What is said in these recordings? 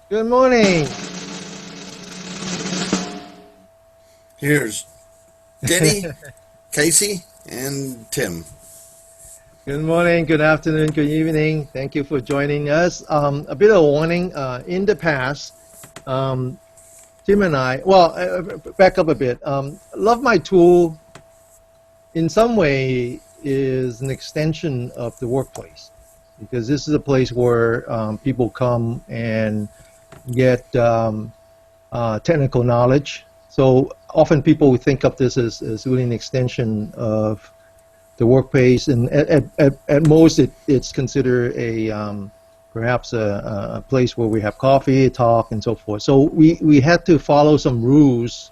Good morning. Here's Denny, Casey, and Tim. Good morning, good afternoon, good evening. Thank you for joining us. A bit of a warning. In the past, um, Tim and I, back up a bit. Love My Tool in some way is an extension of the workplace because this is a place where people come and get technical knowledge. So often people would think of this as really an extension of the workplace, and at most it's considered a perhaps a place where we have coffee, talk, and so forth. So we had to follow some rules,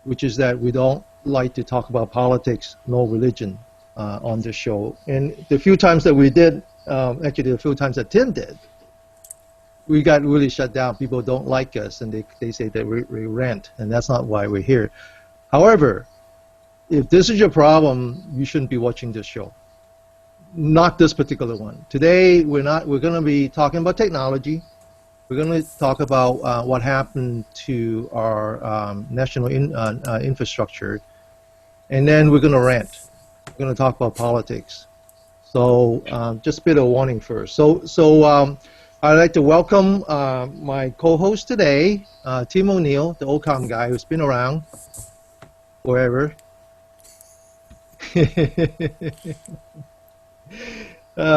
which is that we don't like to talk about politics, no religion on this show. And the few times that we did, actually the few times that Tim did, we got really shut down. People don't like us, and they say that we rant, and that's not why we're here. However, if this is your problem, you shouldn't be watching this show. Not this particular one. Today, we're going to be talking about technology. We're going to talk about what happened to our national infrastructure, and then we're going to rant. We're going to talk about politics. So just a bit of warning first. So I'd like to welcome my co-host today, Tim O'Neill, the Oldcommguy who's been around forever.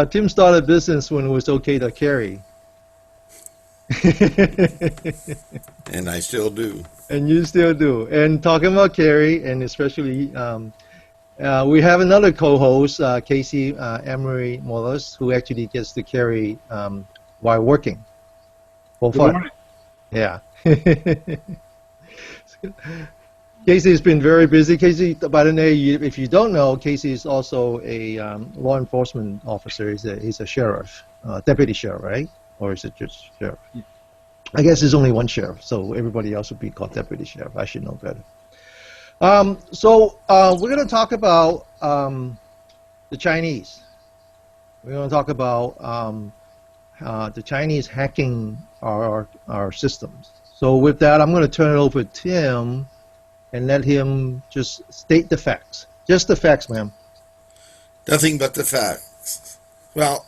Tim started business when it was okay to carry. And I still do. And you still do. And talking about carry, and especially, we have another co-host, Casey Emery Molas, who actually gets to carry while working for fun. Morning. Yeah. Casey has been very busy. Casey, by the way, if you don't know, Casey is also a law enforcement officer. He's a sheriff, deputy sheriff, right? Or is it just sheriff? I guess there's only one sheriff, so everybody else would be called deputy sheriff. I should know better. So we're going to talk about the Chinese. We're going to talk about the Chinese hacking our systems. So with that, I'm going to turn it over to Tim and let him just state the facts. Just the facts, ma'am. Nothing but the facts. Well,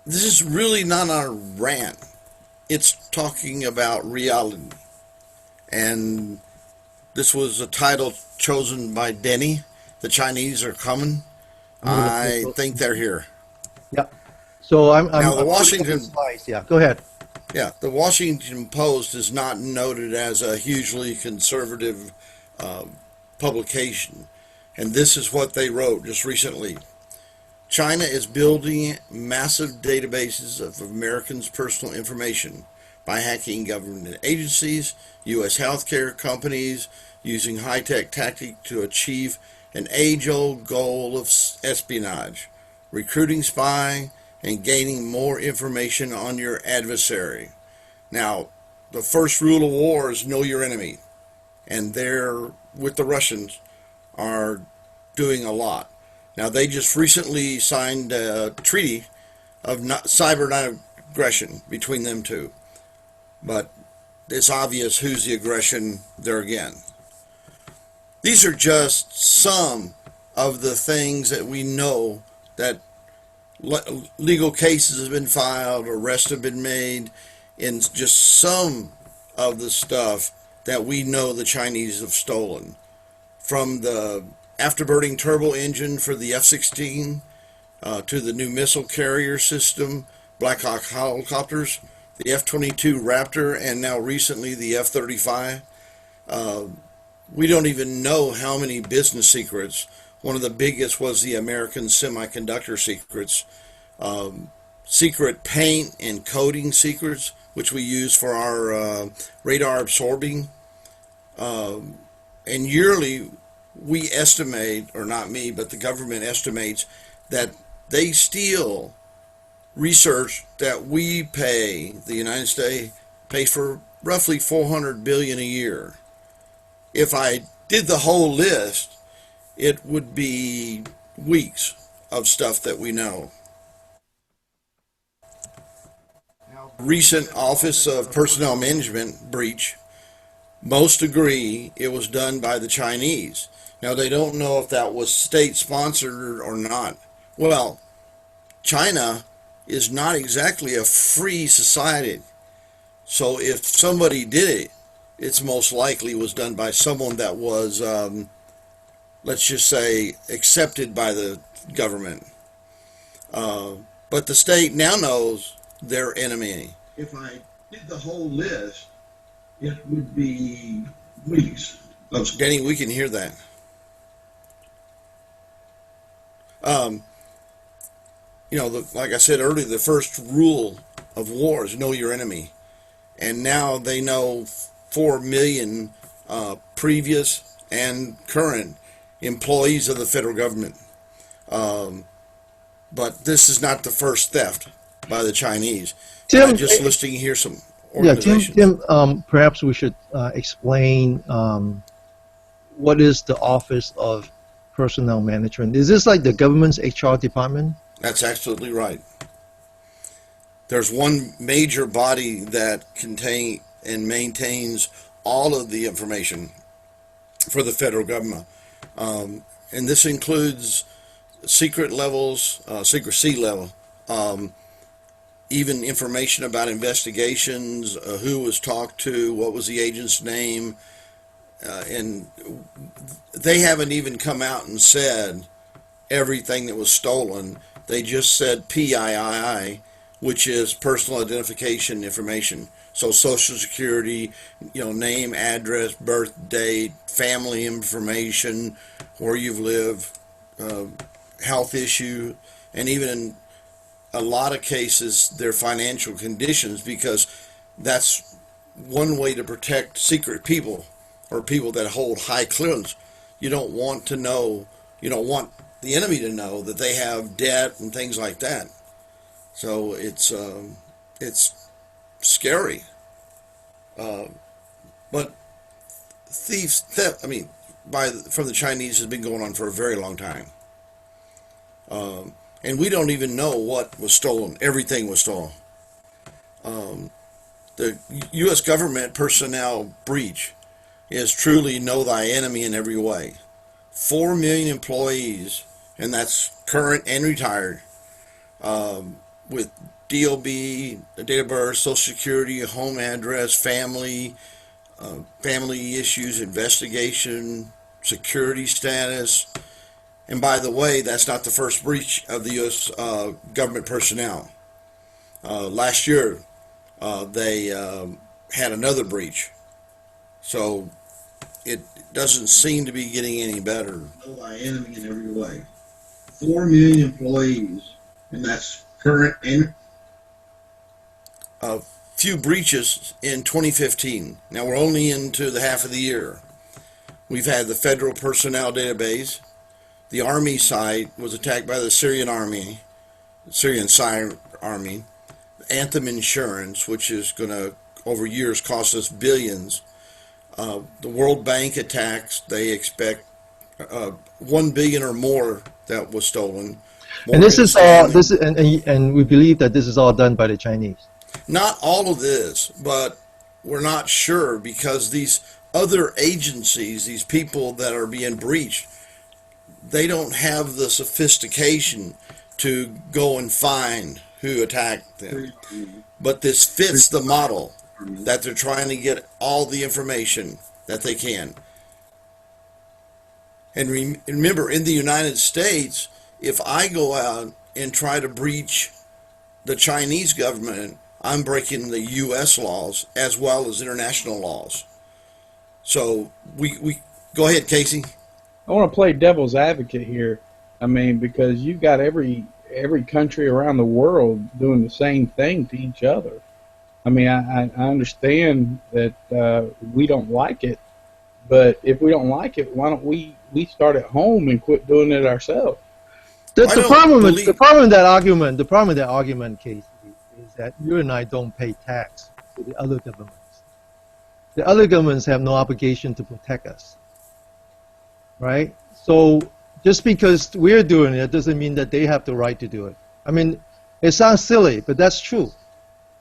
this is really not a rant. It's talking about reality. And this was a title chosen by Denny. The Chinese are coming. I think they're here. Yeah. So I'm Now, the I'm Washington slides. Yeah, go ahead. Yeah, the Washington Post is not noted as a hugely conservative publication. And this is what they wrote just recently. China is building massive databases of Americans' personal information by hacking government agencies, U.S. healthcare companies, using high-tech tactics to achieve an age-old goal of espionage, recruiting, spying, and gaining more information on your adversary. Now, the first rule of war is know your enemy, and they're, with the Russians, are doing a lot. Now, they just recently signed a treaty of cyber non-aggression between them two, but it's obvious who's the aggression there again. These are just some of the things that we know that legal cases have been filed, arrests have been made, in just some of the stuff that we know the Chinese have stolen. From the afterburning turbo engine for the F-16 to the new missile carrier system, Black Hawk helicopters, the F-22 Raptor, and now recently the F-35. We don't even know how many business secrets. One of the biggest was the American semiconductor secrets, secret paint and coating secrets, which we use for our radar absorbing. And yearly, we estimate, or not me, but the government estimates that they steal research that we pay, the United States pays for roughly $400 billion a year. If I did the whole list, it would be weeks of stuff that we know. Recent Office of Personnel Management breach, most agree it was done by the Chinese. Now, they don't know if that was state-sponsored or not. Well, China is not exactly a free society. So if somebody did it, it's most likely was done by someone that was, let's just say, accepted by the government. But the state now knows their enemy. If I did the whole list, it would be weeks. Denny, we can hear that. Like I said earlier, the first rule of war is know your enemy. And now they know 4 million previous and current employees of the federal government. But this is not the first theft by the Chinese. Tim, just listing here some yeah, organizations. Tim, perhaps we should explain what is the Office of Personnel Management. Is this like the government's HR department? That's absolutely right. There's one major body that contains and maintains all of the information for the federal government. And this includes secret levels, secrecy level, even information about investigations, who was talked to, what was the agent's name, and they haven't even come out and said everything that was stolen. They just said PII, which is personal identification information. So Social Security, name, address, birth date, family information, where you've lived, health issue, and even in a lot of cases, their financial conditions, because that's one way to protect secret people or people that hold high clearance. You don't want to know, you don't want the enemy to know that they have debt and things like that. So it's scary. But theft, from the Chinese has been going on for a very long time. And we don't even know what was stolen. Everything was stolen. The U.S. government personnel breach is truly know thy enemy in every way. 4 million employees, and that's current and retired, with DOB, date of birth, Social Security, home address, family issues, investigation, security status. And by the way, that's not the first breach of the U.S. Government personnel. Last year, they had another breach. So it doesn't seem to be getting any better. Know thy enemy in every way. 4 million employees, and that's current and a few breaches in 2015. Now we're only into the half of the year. We've had the federal personnel database. The army site was attacked by the Syrian army, Anthem Insurance, which is going to, over years, cost us billions. The World Bank attacks, they expect 1 billion or more that was stolen. And this is all, and we believe that this is all done by the Chinese. Not all of this, but we're not sure, because these other agencies, these people that are being breached, they don't have the sophistication to go and find who attacked them. But this fits the model that they're trying to get all the information that they can. And remember, in the United States, if I go out and try to breach the Chinese government, I'm breaking the U.S. laws as well as international laws. So we go ahead, Casey. I want to play devil's advocate here. Because you've got every country around the world doing the same thing to each other. I understand that we don't like it, but if we don't like it, why don't we start at home and quit doing it ourselves? The problem with that argument, Casey, is that you and I don't pay tax to the other governments. The other governments have no obligation to protect us, right? So just because we're doing it doesn't mean that they have the right to do it. It sounds silly, but that's true,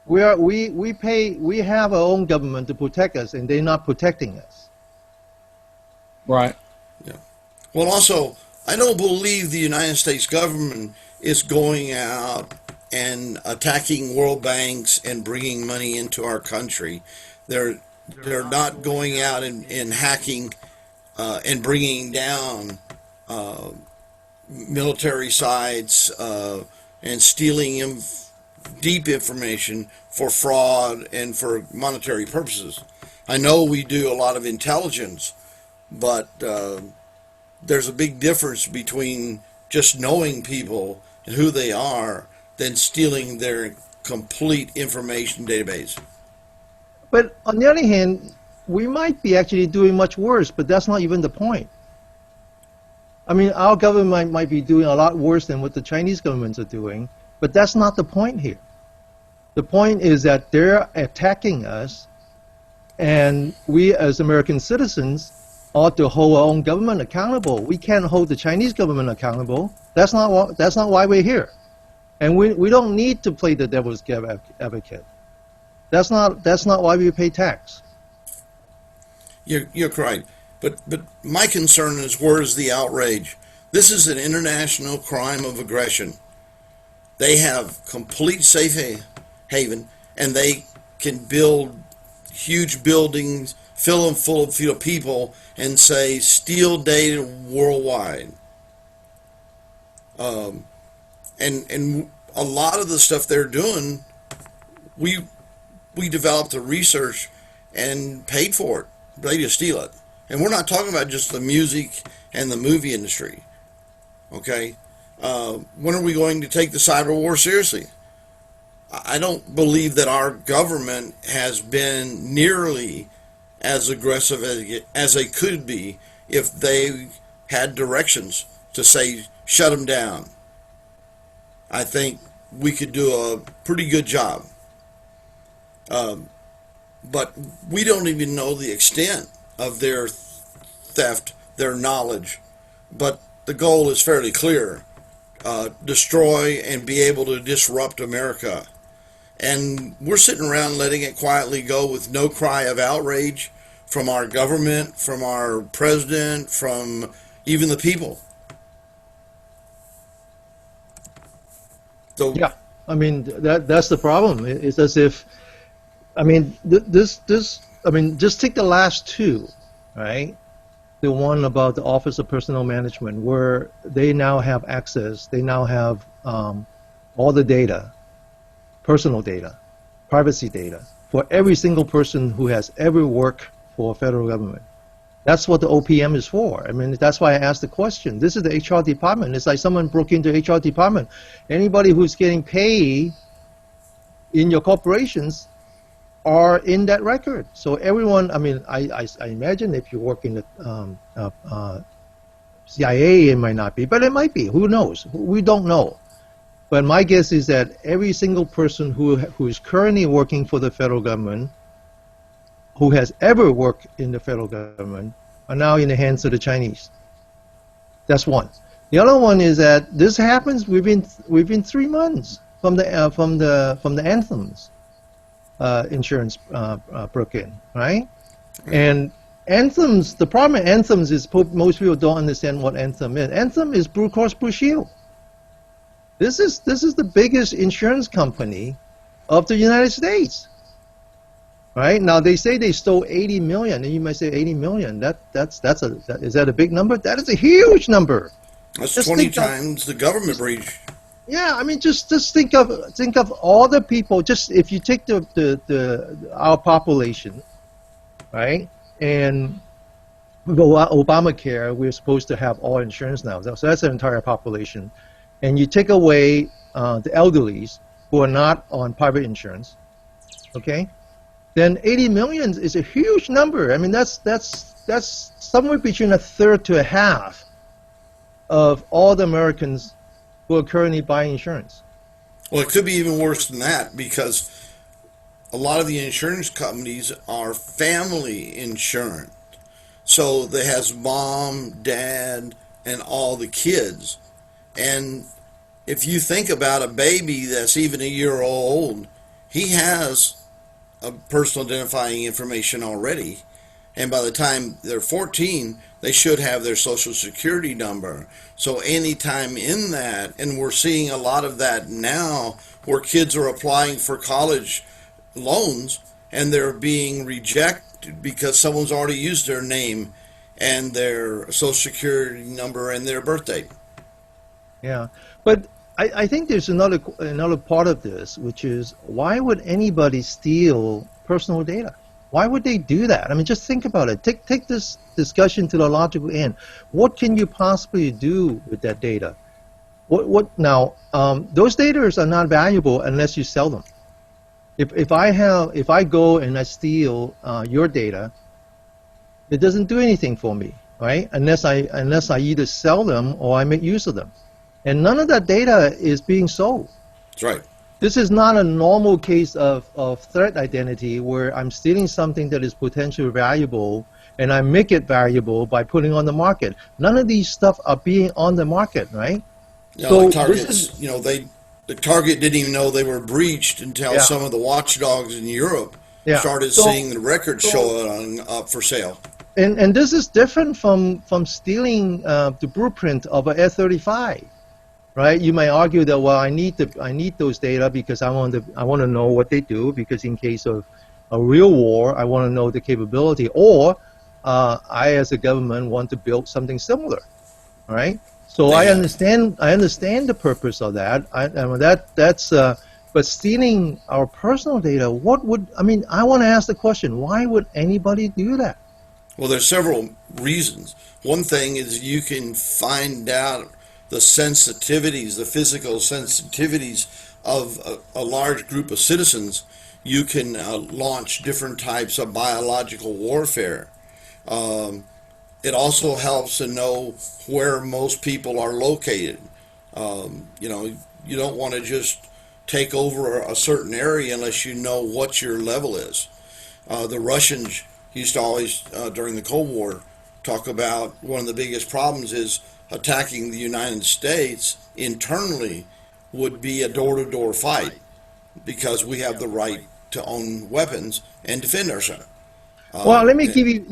We have our own government to protect us, and they're not protecting us. Right. Yeah. Well, also, I don't believe the United States government is going out and attacking world banks and bringing money into our country. They're not going out and hacking and bringing down military sites and stealing deep information for fraud and for monetary purposes. I know we do a lot of intelligence, but there's a big difference between just knowing people and who they are than stealing their complete information database. But on the other hand, we might be actually doing much worse, but that's not even the point. I mean, our government might be doing a lot worse than what the Chinese governments are doing, but that's not the point here. The point is that they're attacking us, and we as American citizens ought to hold our own government accountable. We can't hold the Chinese government accountable. That's not why we're here. And we don't need to play the devil's advocate. That's not why we pay tax. You're correct. But my concern is, where is the outrage? This is an international crime of aggression. They have complete safe haven, and they can build huge buildings, fill them full of people, and say, steal data worldwide. And a lot of the stuff they're doing, we developed the research and paid for it. They just steal it. And we're not talking about just the music and the movie industry. Okay? When are we going to take the cyber war seriously? I don't believe that our government has been nearly as aggressive as they could be if they had directions to say, shut them down. I think we could do a pretty good job. But we don't even know the extent of their theft, their knowledge. But the goal is fairly clear. Destroy and be able to disrupt America. And we're sitting around letting it quietly go with no cry of outrage from our government, from our president, from even the people. So, yeah, I mean that's the problem. It's as if, I mean, just take the last two, right? The one about the Office of Personnel Management, where they now have access, they now have all the data, personal data, privacy data, for every single person who has ever worked for federal government. That's what the OPM is for. I mean, that's why I asked the question. This is the HR department. It's like someone broke into the HR department. Anybody who's getting paid in your corporations are in that record. So everyone, I mean, I imagine if you work in the CIA, it might not be, but it might be. Who knows? We don't know. But my guess is that every single person who is currently working for the federal government, who has ever worked in the federal government, are now in the hands of the Chinese. That's one. The other one is that this happens within 3 months from the Anthems insurance broke in, right? And Anthems, the problem with Anthems is most people don't understand what Anthem is. Anthem is Blue Cross Blue Shield. This is the biggest insurance company of the United States. Right? Now they say they stole 80 million, and you might say 80 million. Is that a big number? That is a huge number. That's just 20 times the government breach. Yeah, I mean, just think of all the people. Just if you take our population, right, and with Obamacare, we're supposed to have all insurance now. So that's the entire population, and you take away the elderlies who are not on private insurance, okay, then 80 million is a huge number. I mean, that's somewhere between a third to a half of all the Americans who are currently buying insurance. Well, it could be even worse than that, because a lot of the insurance companies are family insurance. So they has mom, dad, and all the kids. And if you think about a baby that's even a year old he has a personal identifying information already, and by the time they're 14, they should have their social security number. So anytime in that, and we're seeing a lot of that now, where kids are applying for college loans and they're being rejected because someone's already used their name and their social security number and their birth date. Yeah, but I think there's another part of this, which is why would anybody steal personal data? Why would they do that? I mean, just think about it. Take this discussion to the logical end. What can you possibly do with that data? What now? Those data are not valuable unless you sell them. If I go and I steal your data, it doesn't do anything for me, right? Unless I either sell them or I make use of them. And none of that data is being sold. That's right. This is not a normal case of threat identity where I'm stealing something that is potentially valuable and I make it valuable by putting on the market. None of these stuff are being on the market, right? You know, So like Target's, this is- you know, the Target didn't even know they were breached until Yeah. some of the watchdogs in Europe Yeah. started So- seeing the records showing up for sale. And this is different from stealing the blueprint of a F-35, right? You may argue that, well, I need those data because I want to know what they do, because in case of a real war, I want to know the capability, or I as a government want to build something similar, all right? So I Yeah. understand the purpose of that. But stealing our personal data, I want to ask the question, why would anybody do that? Well, there's several reasons. One thing is you can find out the sensitivities, the physical sensitivities of a large group of citizens. You can launch different types of biological warfare. It also helps to know where most people are located. You know, you don't want to just take over a certain area unless you know what your level is. The Russians used to always, during the Cold War, talk about one of the biggest problems is attacking the United States internally would be a door-to-door fight, because we have the right to own weapons and defend ourselves. Well, let me give you.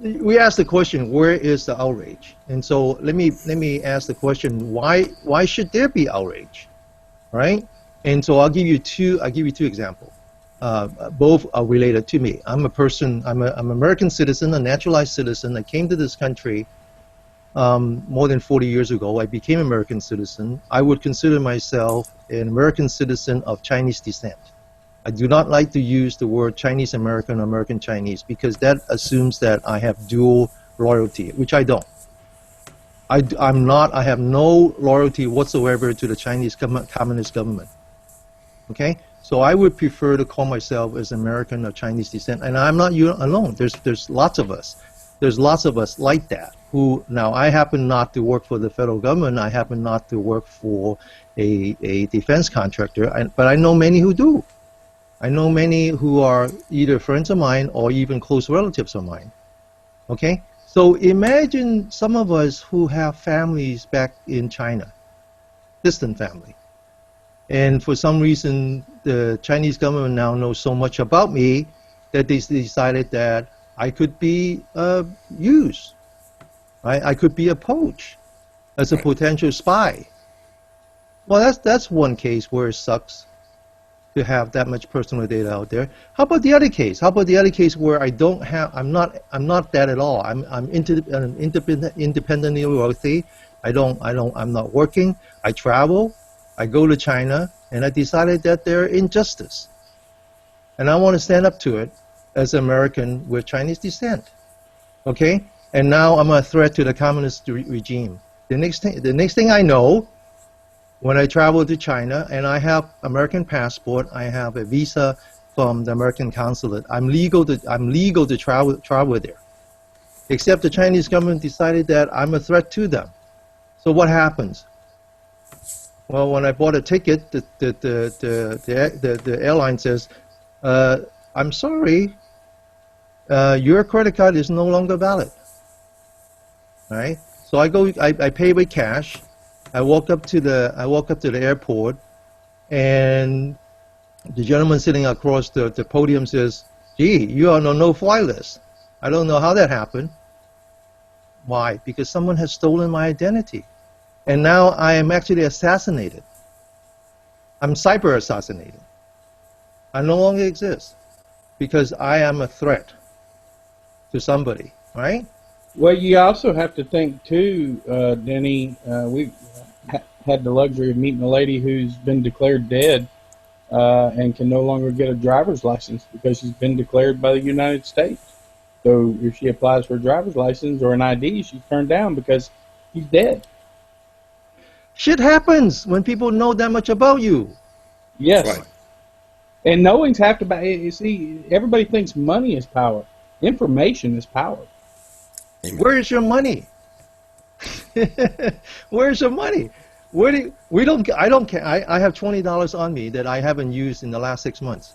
We asked the question, where is the outrage? And so let me ask the question, why should there be outrage, right? And so I'll give you two examples. Both are related to me. I'm an American citizen, a naturalized citizen. I came to this country more than 40 years ago. I became an American citizen. I would consider myself an American citizen of Chinese descent. I do not like to use the word Chinese American or American Chinese, because that assumes that I have dual loyalty, which I don't. I have no loyalty whatsoever to the Chinese Communist government. Okay? So I would prefer to call myself as American or Chinese descent, and I'm not alone. There's lots of us. There's lots of us like that. Who now, I happen not to work for the federal government. I happen not to work for a defense contractor, but I know many who do. I know many who are either friends of mine or even close relatives of mine. Okay, so imagine some of us who have families back in China, distant family. And for some reason, the Chinese government now knows so much about me that they decided that I could be used, right? I could be approached as a potential spy. Well, that's one case where it sucks to have that much personal data out there. How about the other case? How about the other case where I'm not that at all. I'm independently wealthy. I'm not working. I travel. I go to China, and I decided that they're injustice, and I want to stand up to it as an American with Chinese descent. Okay, and now I'm a threat to the communist regime. The next thing I know, when I travel to China and I have American passport, I have a visa from the American consulate. I'm legal to travel there. Except the Chinese government decided that I'm a threat to them. So what happens? Well, when I bought a ticket, the airline says, "I'm sorry, your credit card is no longer valid." All right. So I pay with cash. I walk up to the airport, and The gentleman sitting across the podium says, "Gee, you are on a no-fly list. I don't know how that happened." Why? Because someone has stolen my identity. And now I am actually assassinated. I'm cyber assassinated. I no longer exist because I am a threat to somebody, right? Well, you also have to think too, Denny. We had the luxury of meeting a lady who's been declared dead and can no longer get a driver's license because she's been declared by the United States. So if she applies for a driver's license or an ID, she's turned down because she's dead. Shit happens when people know that much about you. Yes. Right. And knowing's half the battle. You see, everybody thinks money is power. Information is power. Amen. Where is your money? Where's your money? I don't care. I have $20 on me that I haven't used in the last 6 months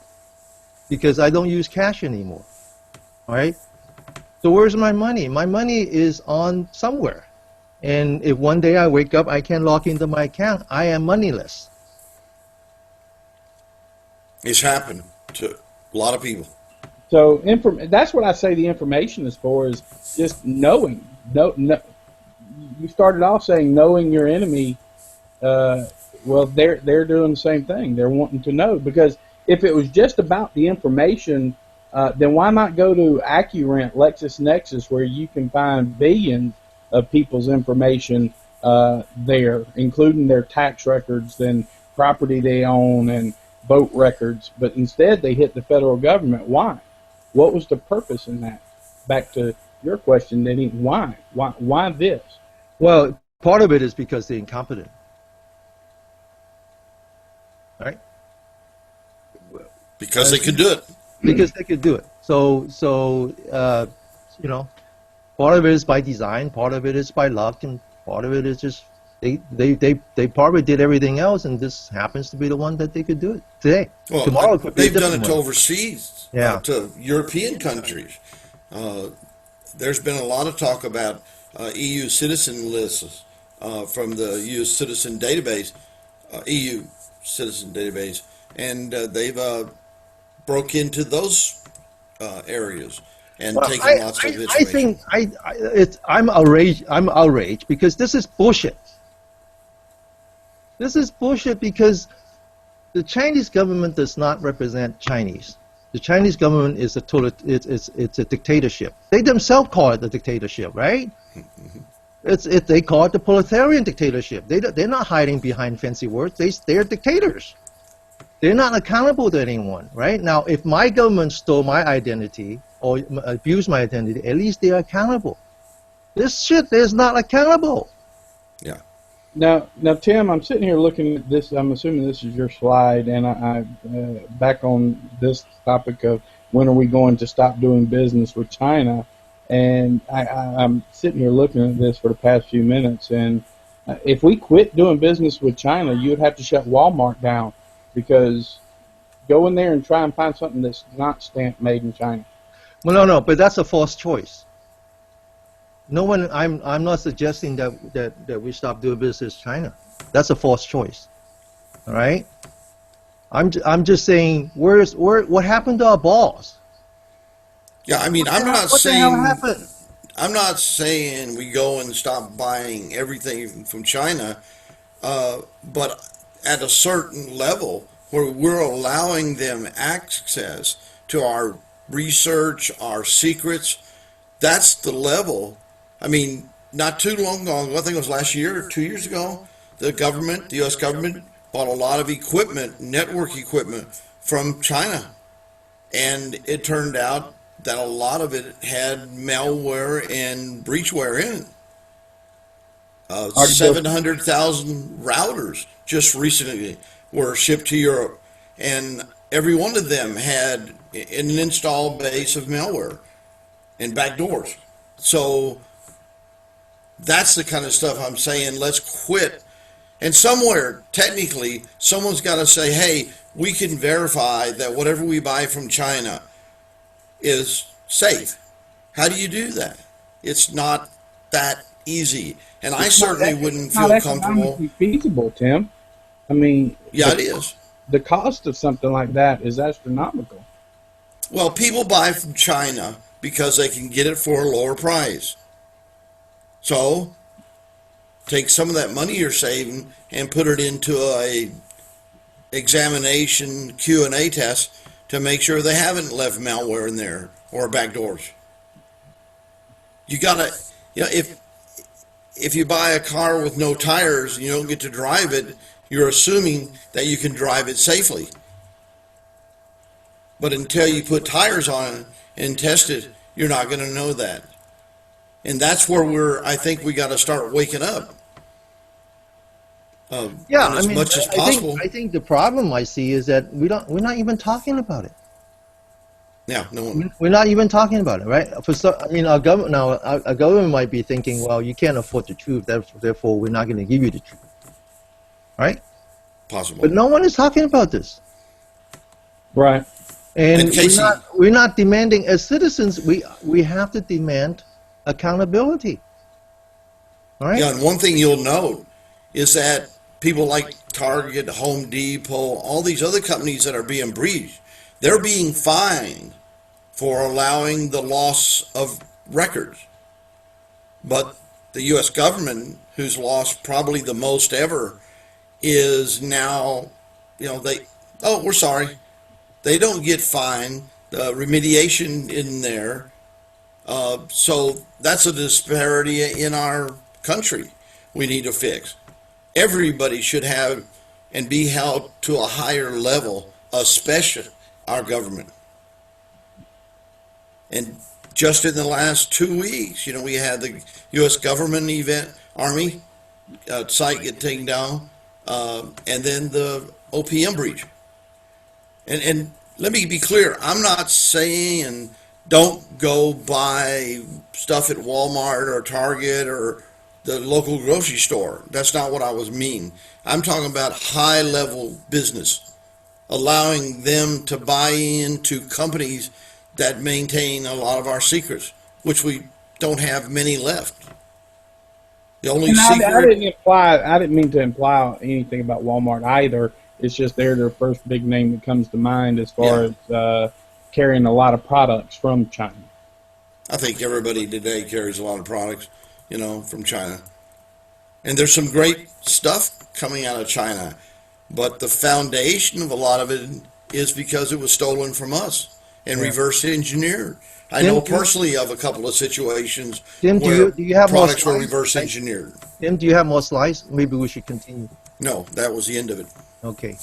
because I don't use cash anymore. All right? So where's my money? My money is on somewhere. And if one day I wake up, I can't log into my account, I am moneyless. It's happened to a lot of people. So that's what I say the information is for, is just knowing. You started off saying knowing your enemy. Well, they're doing the same thing. They're wanting to know, because if it was just about the information, then why not go to AccuRent, LexisNexis, where you can find billions of people's information there, including their tax records and property they own and vote records. But instead, they hit the federal government. Why? What was the purpose in that? Back to your question, Denny. Why? Why this? Well, part of it is because they're incompetent. Right? Because they could do it. Because they could do it. So part of it is by design, part of it is by luck, and part of it is just they probably did everything else, and this happens to be the one that they could do it today. Well, Tomorrow could be they've a done it different to one. overseas, Yeah. to European countries. There's been a lot of talk about EU citizen lists from the EU citizen database, and they've broke into those areas and taken lots of information. I'm outraged because this is bullshit. This is bullshit because the Chinese government does not represent Chinese. The Chinese government is it's a dictatorship. They themselves call it a dictatorship, right? They call it the proletarian dictatorship. They're not hiding behind fancy words. They're dictators. They're not accountable to anyone, right? Now, if my government stole my identity or abused my identity, at least they're accountable. This shit is not accountable. Yeah. Now, Tim, I'm sitting here looking at this. I'm assuming this is your slide, and I back on this topic of when are we going to stop doing business with China, and I'm sitting here looking at this for the past few minutes, and if we quit doing business with China, you would have to shut Walmart down, because go in there and try and find something that's not stamped made in China. Well, no, but that's a false choice. No one. I'm not suggesting that we stop doing business with China. That's a false choice. All right. I'm just saying what happened to our balls? Yeah, I mean, What the hell happened? I'm not saying we go and stop buying everything from China, but at a certain level where we're allowing them access to our research, our secrets, that's the level. I mean, not too long ago, I think it was last year or 2 years ago, the U.S. government, bought a lot of equipment, network equipment from China. And it turned out that a lot of it had malware and breachware in it. 700,000 routers just recently were shipped to Europe, and every one of them had an install base of malware and backdoors. So that's the kind of stuff I'm saying, let's quit. And somewhere, technically, someone's got to say, hey, we can verify that whatever we buy from China is safe. How do you do that? It's not that easy. And I certainly wouldn't feel comfortable. Feasible, Tim. I mean, Yeah, it is. the cost of something like that is astronomical. Well, people buy from China because they can get it for a lower price. So, take some of that money you're saving and put it into a examination Q&A test to make sure they haven't left malware in there or backdoors. You gotta, if you buy a car with no tires and you don't get to drive it, you're assuming that you can drive it safely. But until you put tires on it and test it, you're not going to know that. And that's where I think we got to start waking up. Yeah, as much as possible. I think the problem I see is that we're not even talking about it. Yeah, no one. We're not even talking about it, right? Our government might be thinking, well, you can't afford the truth, therefore we're not going to give you the truth, right? Possible. But no one is talking about this, Right. and Casey, we're not demanding as citizens. We have to demand accountability, all right? yeah, and one thing you'll note is that people like Target, Home Depot, all these other companies that are being breached, they're being fined for allowing the loss of records. But the U.S. government, who's lost probably the most ever, is now, we're sorry. They don't get fined. The remediation in there. So that's a disparity in our country we need to fix. Everybody should have and be held to a higher level, especially our government. And just in the last 2 weeks, we had the U.S. government Army site get taken down, and then the OPM breach. And let me be clear, I'm not saying don't go buy stuff at Walmart or Target or the local grocery store. That's not what I was mean. I'm talking about high-level business, allowing them to buy into companies that maintain a lot of our secrets, which we don't have many left. The only secret... I didn't mean to imply anything about Walmart either. It's just they're their first big name that comes to mind as far as carrying a lot of products from China. I think everybody today carries a lot of products, from China. And there's some great stuff coming out of China, but the foundation of a lot of it is because it was stolen from us and reverse engineered. I know personally of a couple of situations where do you have products more were slides? reverse engineered. Tim, do you have more slides? Maybe we should continue. No, that was the end of it. Okay.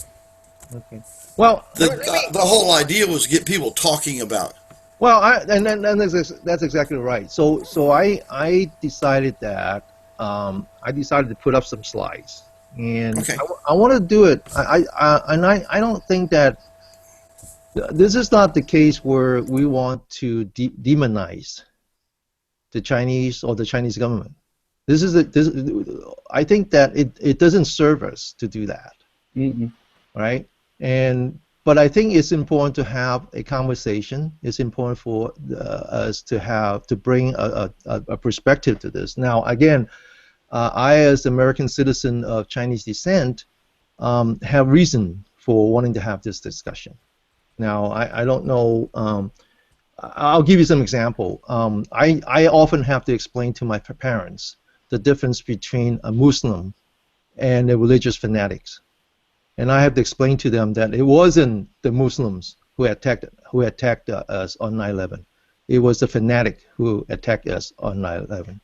Well, The whole idea was to get people talking about. well, that's exactly right. So I decided that I decided to put up some slides, and Okay. I want to do it. I don't think that this is not the case where we want to demonize the Chinese or the Chinese government. I think that it doesn't serve us to do that. Mm-mm. Right? But I think it's important to have a conversation. It's important for us to bring a perspective to this. Now, again, I, as an American citizen of Chinese descent, have reason for wanting to have this discussion. Now, I don't know. I'll give you some example. I often have to explain to my parents the difference between a Muslim and a religious fanatics. And I have to explain to them that it wasn't the Muslims who attacked us on 9/11. It was the fanatic who attacked us on 9/11.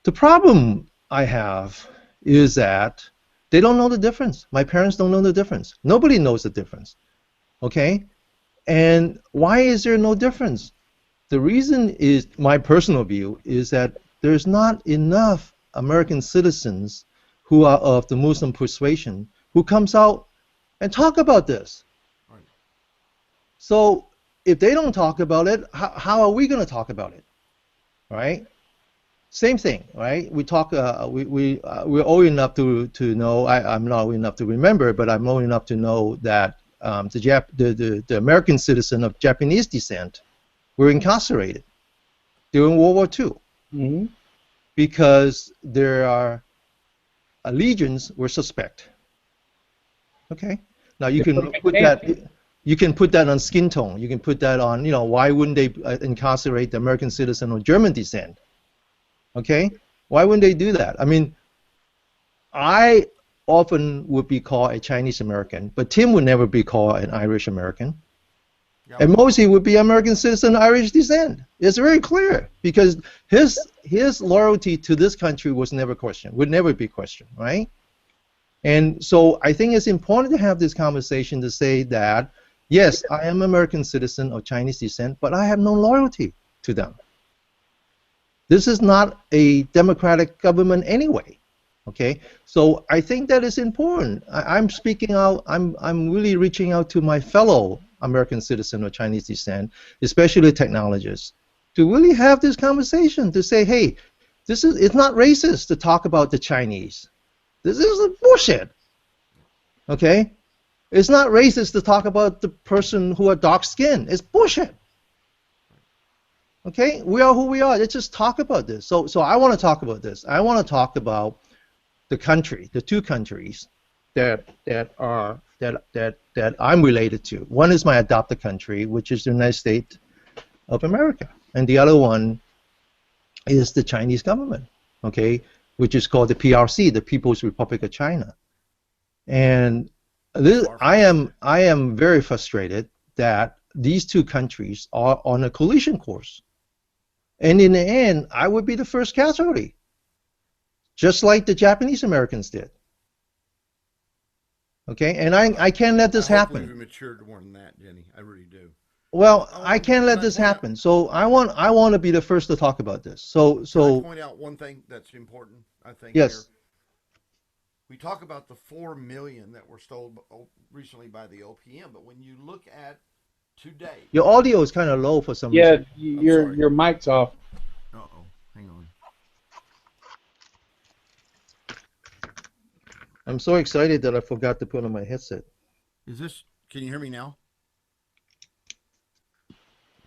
The problem I have is that they don't know the difference. My parents don't know the difference. Nobody knows the difference. Okay? And why is there no difference? The reason is, my personal view, is that there's not enough American citizens who are of the Muslim persuasion who comes out and talk about this. Right. So if they don't talk about it, how are we going to talk about it? Right? Same thing, right? We talk. We're old enough to know. I'm not old enough to remember, but I'm old enough to know that the American citizen of Japanese descent were incarcerated during World War II Mm-hmm. because their allegiance were suspect. Okay, Now you can put that. You can put that on skin tone. You can put that on, why wouldn't they incarcerate the American citizen of German descent? Okay, why wouldn't they do that? I mean, I often would be called a Chinese American, but Tim would never be called an Irish American. Yep. And Mosey would be American citizen of Irish descent. It's very clear because his loyalty to this country was never questioned, would never be questioned, right? And so I think it's important to have this conversation to say that, yes, I am American citizen of Chinese descent, but I have no loyalty to them. This is not a democratic government anyway. Okay, so I think that is important. I'm speaking out. I'm really reaching out to my fellow American citizen of Chinese descent, especially technologists, to really have this conversation to say, hey, it's not racist to talk about the Chinese. This is bullshit. Okay, it's not racist to talk about the person who are dark skinned. It's bullshit. Okay, we are who we are. Let's just talk about this. So I want to talk about this. I want to talk about the two countries that I'm related to. One is my adopted country, which is the United States of America, and the other one is the Chinese government, okay, which is called the PRC, the People's Republic of China. And I am very frustrated that these two countries are on a collision course, and in the end, I would be the first casualty. Just like the Japanese Americans did. Okay, and I can't let this happen. We've matured more than that, Denny. I really do. Well, I can't let this happen. So I want to be the first to talk about this. So can I point out one thing that's important, I think. Yes. Here? We talk about the 4 million that were stolen recently by the OPM, but when you look at today, your audio is kind of low for some reason. Yeah, your mic's off. Uh-oh, hang on. I'm so excited that I forgot to put on my headset. Can you hear me now?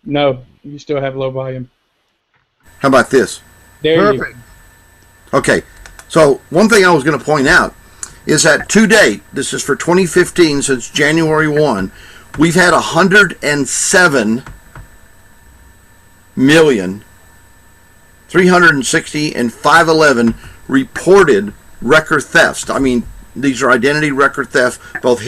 No, you still have low volume. How about this? There Perfect. Okay, so one thing I was going to point out is that to date, this is for 2015, since January 1, we've had 107,360 and 511 reported record thefts. I mean, these are identity record theft, both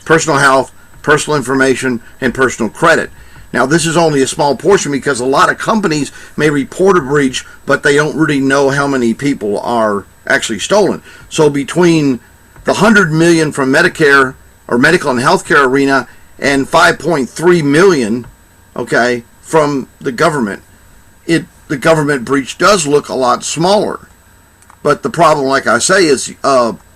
personal health, personal information, and personal credit. Now, this is only a small portion because a lot of companies may report a breach, but they don't really know how many people are actually stolen. So between the 100 million from Medicare or medical and healthcare arena and 5.3 million, okay, from the government, the government breach does look a lot smaller. But the problem, like I say, is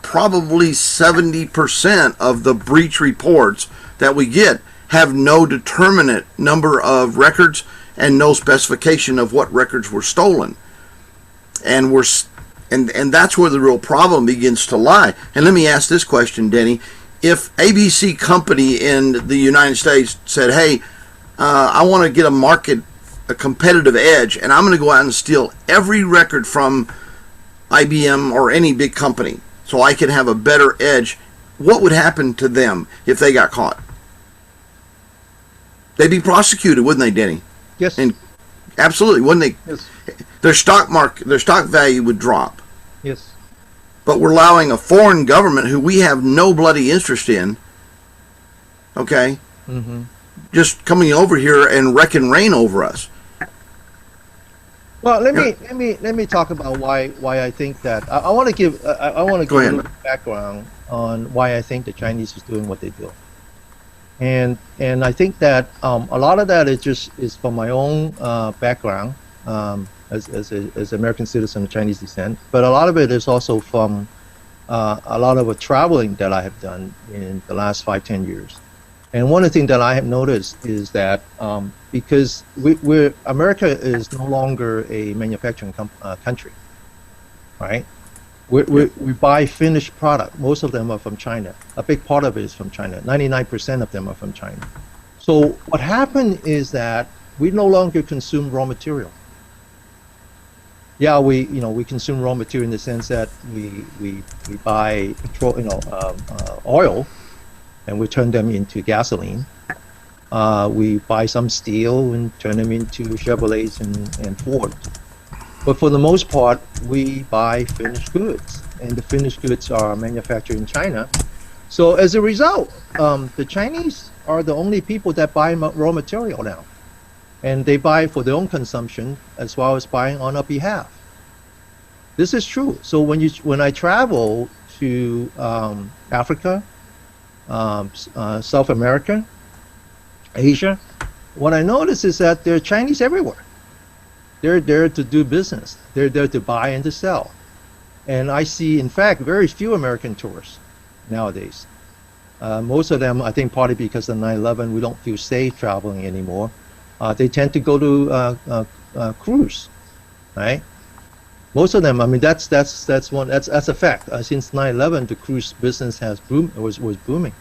probably 70% of the breach reports that we get have no determinate number of records and no specification of what records were stolen. And that's where the real problem begins to lie. And let me ask this question, Denny. If ABC company in the United States said, hey, I want to get a competitive edge, and I'm going to go out and steal every record from IBM or any big company so I can have a better edge, what would happen to them if they got caught? They'd be prosecuted, wouldn't they, Denny? Yes. And absolutely, wouldn't they? Yes. Their stock value would drop. Yes. But we're allowing a foreign government who we have no bloody interest in, okay, just coming over here and wreck and reign over us. Well, let me talk about why I think that. I want to give a little background on why I think the Chinese is doing what they do, and I think that a lot of that is from my own background as American citizen of Chinese descent, but a lot of it is also from a lot of the traveling that I have done in the last 5-10 years. And one of the things that I have noticed is that because America is no longer a manufacturing country, right? We buy finished product. Most of them are from China. A big part of it is from China. 99% of them are from China. So what happened is that we no longer consume raw material. Yeah, we consume raw material in the sense that we buy oil. and we turn them into gasoline. We buy some steel and turn them into Chevrolets and Ford. But for the most part, we buy finished goods, and the finished goods are manufactured in China. So as a result, the Chinese are the only people that buy raw material now, and they buy for their own consumption as well as buying on our behalf. This is true. So when I travel to Africa, South America, Asia, what I notice is that there are Chinese everywhere. They're there to do business. They're there to buy and to sell. And I see, in fact, very few American tourists nowadays. Most of them, I think, partly because of 9/11, we don't feel safe traveling anymore. They tend to go to cruise, right? Most of them, I mean, that's a fact. Since 9/11, the cruise business was booming.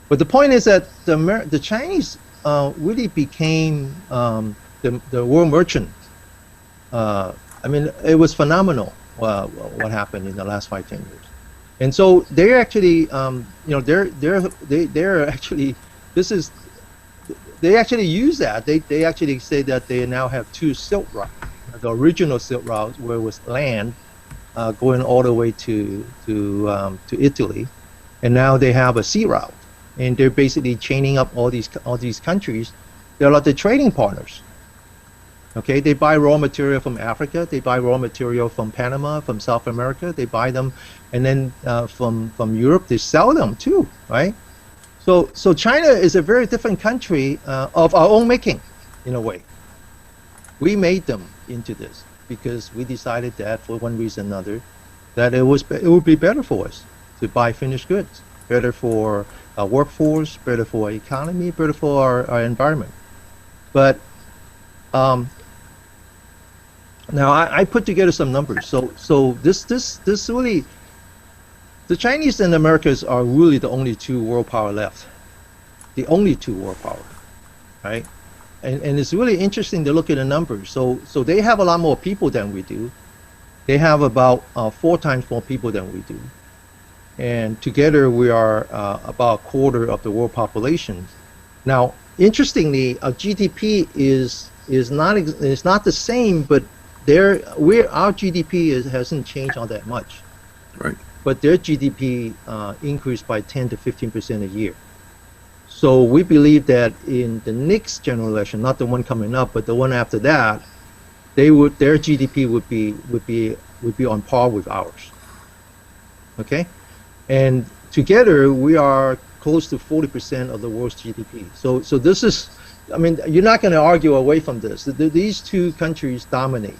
But the point is that the Chinese really became the world merchant. I mean, it was phenomenal what happened in the last 5-10 years. And so they're actually, they're actually, they actually use that. They actually say that they now have two Silk Routes. The original Silk Route, where it was land going all the way to Italy, and now they have a sea route, and they're basically chaining up all these countries. They're like the trading partners. Okay, they buy raw material from Africa, they buy raw material from Panama, from South America, they buy them, and then from Europe they sell them too, right? So China is a very different country of our own making, in a way. We made them into this because we decided that for one reason or another, that it would be better for us to buy finished goods, better for our workforce, better for our economy, better for our environment. But now I put together some numbers. So this really, the Chinese and Americans are really the only two world power left, the only two world power, right? And it's really interesting to look at the numbers. So they have a lot more people than we do. They have about 4 times more people than we do, and together we are about a quarter of the world population. Now, interestingly, our GDP is not the same, but our GDP hasn't changed all that much. Right. But their GDP increased by 10 to 15% a year. So we believe that in the next general election, not the one coming up, but the one after that, their GDP would be on par with ours. Okay, and together we are close to 40% of the world's GDP. So this is, I mean, you're not going to argue away from this. These two countries dominate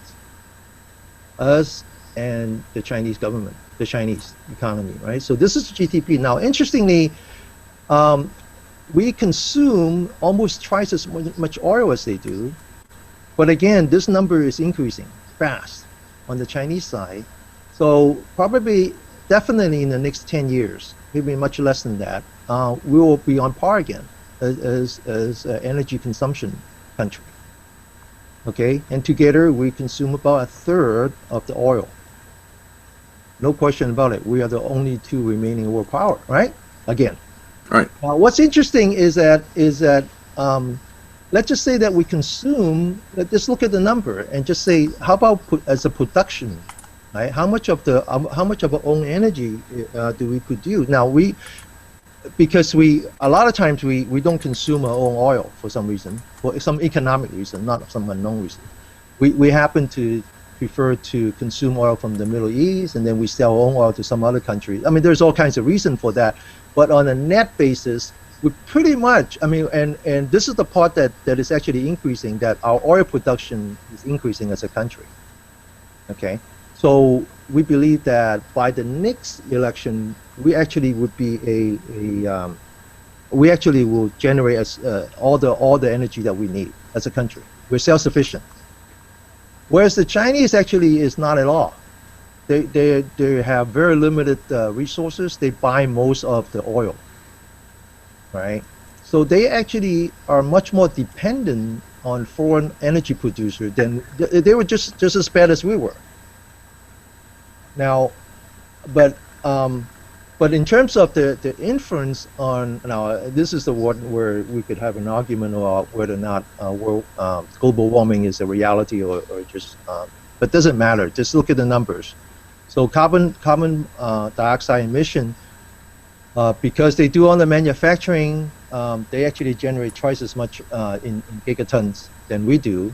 us and the Chinese government, the Chinese economy, right? So this is GDP. Now, interestingly, we consume almost twice as much oil as they do, but again, this number is increasing fast on the Chinese side. So probably, definitely in the next 10 years, maybe much less than that, we will be on par again as energy consumption country. Okay, and together we consume about 1/3 of the oil. No question about it. We are the only two remaining world power, right? Again. Right. What's interesting is that let's just say that we consume. Let's just look at the number and just say, how about as a production, right? How much of our own energy do we produce? Now because a lot of times we don't consume our own oil for some reason, for some economic reason, not some unknown reason. We happen to prefer to consume oil from the Middle East, and then we sell our own oil to some other countries. I mean, there's all kinds of reasons for that, but on a net basis, we pretty much, I mean, and this is the part that is actually increasing, that our oil production is increasing as a country. Okay, so we believe that by the next election, we actually would be we actually will generate all the energy that we need as a country. We're self-sufficient. Whereas the Chinese actually is not at all. They have very limited resources. They buy most of the oil, right? So they actually are much more dependent on foreign energy producers than they were just as bad as we were. Now, but But in terms of the influence on, now this is the one where we could have an argument about whether or not global warming is a reality or just, but doesn't matter. Just look at the numbers. So carbon dioxide emission, because they do all the manufacturing, they actually generate twice as much in gigatons than we do,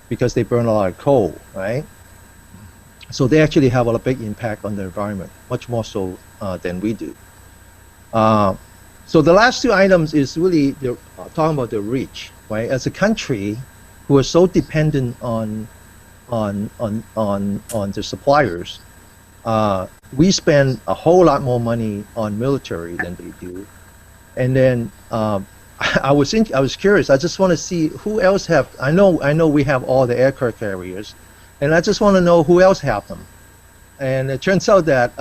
because they burn a lot of coal, right? So they actually have a big impact on the environment, much more so than we do. So the last two items is really talking about the reach, right? As a country who are so dependent on the suppliers, we spend a whole lot more money on military than they do. And then I was curious. I just want to see who else have. I know we have all the aircraft carriers, and I just want to know who else have them. And it turns out that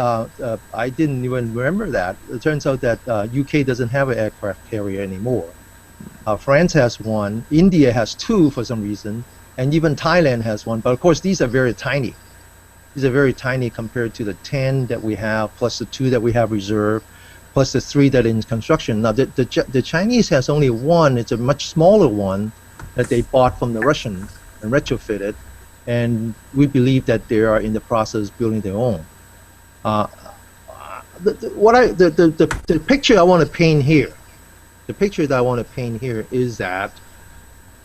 I didn't even remember that. It turns out that UK doesn't have an aircraft carrier anymore. France has one. India has two for some reason, and even Thailand has one. But of course, these are very tiny. These are very tiny compared to the 10 that we have, plus the 2 that we have reserved, plus the 3 that are in construction. Now, the Chinese has only one. It's a much smaller one that they bought from the Russians and retrofitted. And we believe that they are in the process of building their own. The picture I want to paint here, is that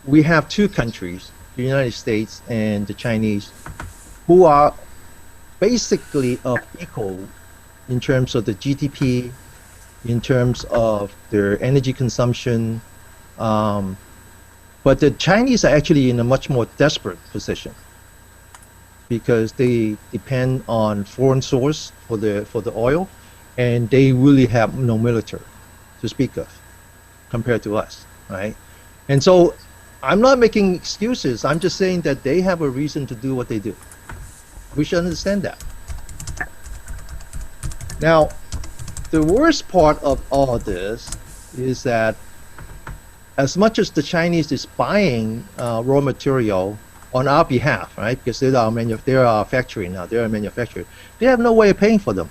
we have two countries, the United States and the Chinese, who are basically of equal in terms of the GDP, in terms of their energy consumption, but the Chinese are actually in a much more desperate position, because they depend on foreign source for the oil, and they really have no military to speak of compared to us, right? And so I'm not making excuses. I'm just saying that they have a reason to do what they do. We should understand that. Now, the worst part of all of this is that as much as the Chinese is buying raw material on our behalf, right? Because they're our factory now, they're a manufacturer. They have no way of paying for them,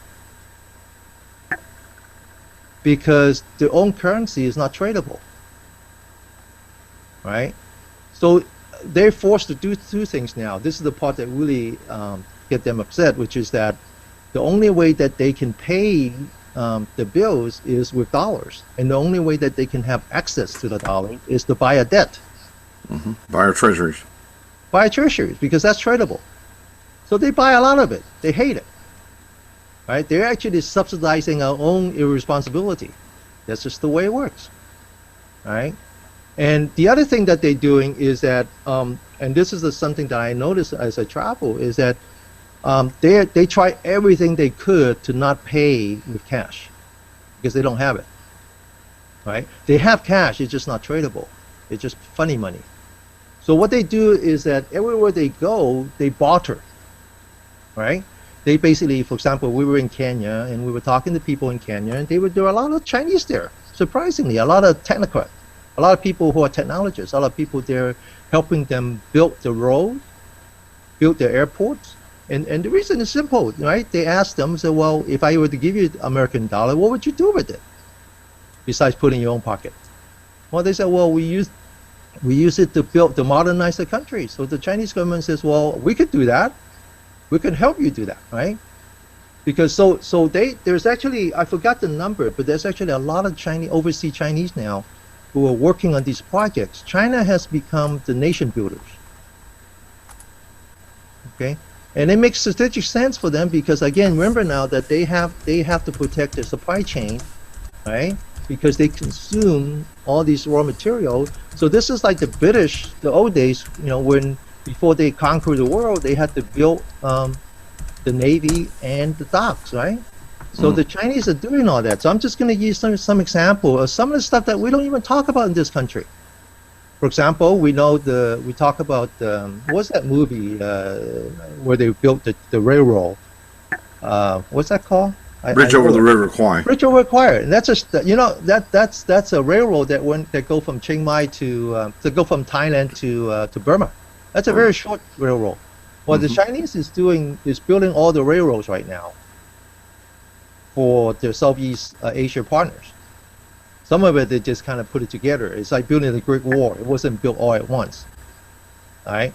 because their own currency is not tradable, right? So they're forced to do two things now. This is the part that really get them upset, which is that the only way that they can pay the bills is with dollars, and the only way that they can have access to the dollar is to buy a debt. Mm-hmm. Buy our treasuries. Buy treasuries, because that's tradable. So they buy a lot of it. They hate it, right? They're actually subsidizing our own irresponsibility. That's just the way it works, right? And the other thing that they're doing is that, and this is something that I noticed as I travel, is that they try everything they could to not pay with cash, because they don't have it, right? They have cash, it's just not tradable. It's just funny money. So what they do is that everywhere they go, they barter, right? They basically, for example, we were in Kenya, and we were talking to people in Kenya, and there were a lot of Chinese there, surprisingly, a lot of technocrats, a lot of people who are technologists, a lot of people there helping them build the road, build the airports. And the reason is simple, right? They asked them, so, well, if I were to give you American dollar, what would you do with it, besides put in your own pocket? Well, they said, well, we use it to modernize the country. So the Chinese government says, well, we could do that. We can help you do that, right? Because there's actually, I forgot the number, but there's actually a lot of overseas Chinese now who are working on these projects. China has become the nation builders, okay? And it makes strategic sense for them, because again, remember now that they have to protect their supply chain, right? Because they consume all these raw materials. So this is like the British, the old days, you know, when before they conquered the world, they had to build the navy and the docks, right? So the Chinese are doing all that. So I'm just going to use some example of some of the stuff that we don't even talk about in this country. For example, we talk about what's that movie where they built the railroad? What's that called? Bridge over the River Kwai. Bridge over Kwai. And that's just, you know, that's a railroad that go from Chiang Mai to go from Thailand to Burma. That's a very short railroad. What the Chinese is building all the railroads right now. for their Southeast Asia partners. Some of it, they just kind of put it together. It's like building the Great Wall. It wasn't built all at once. All right?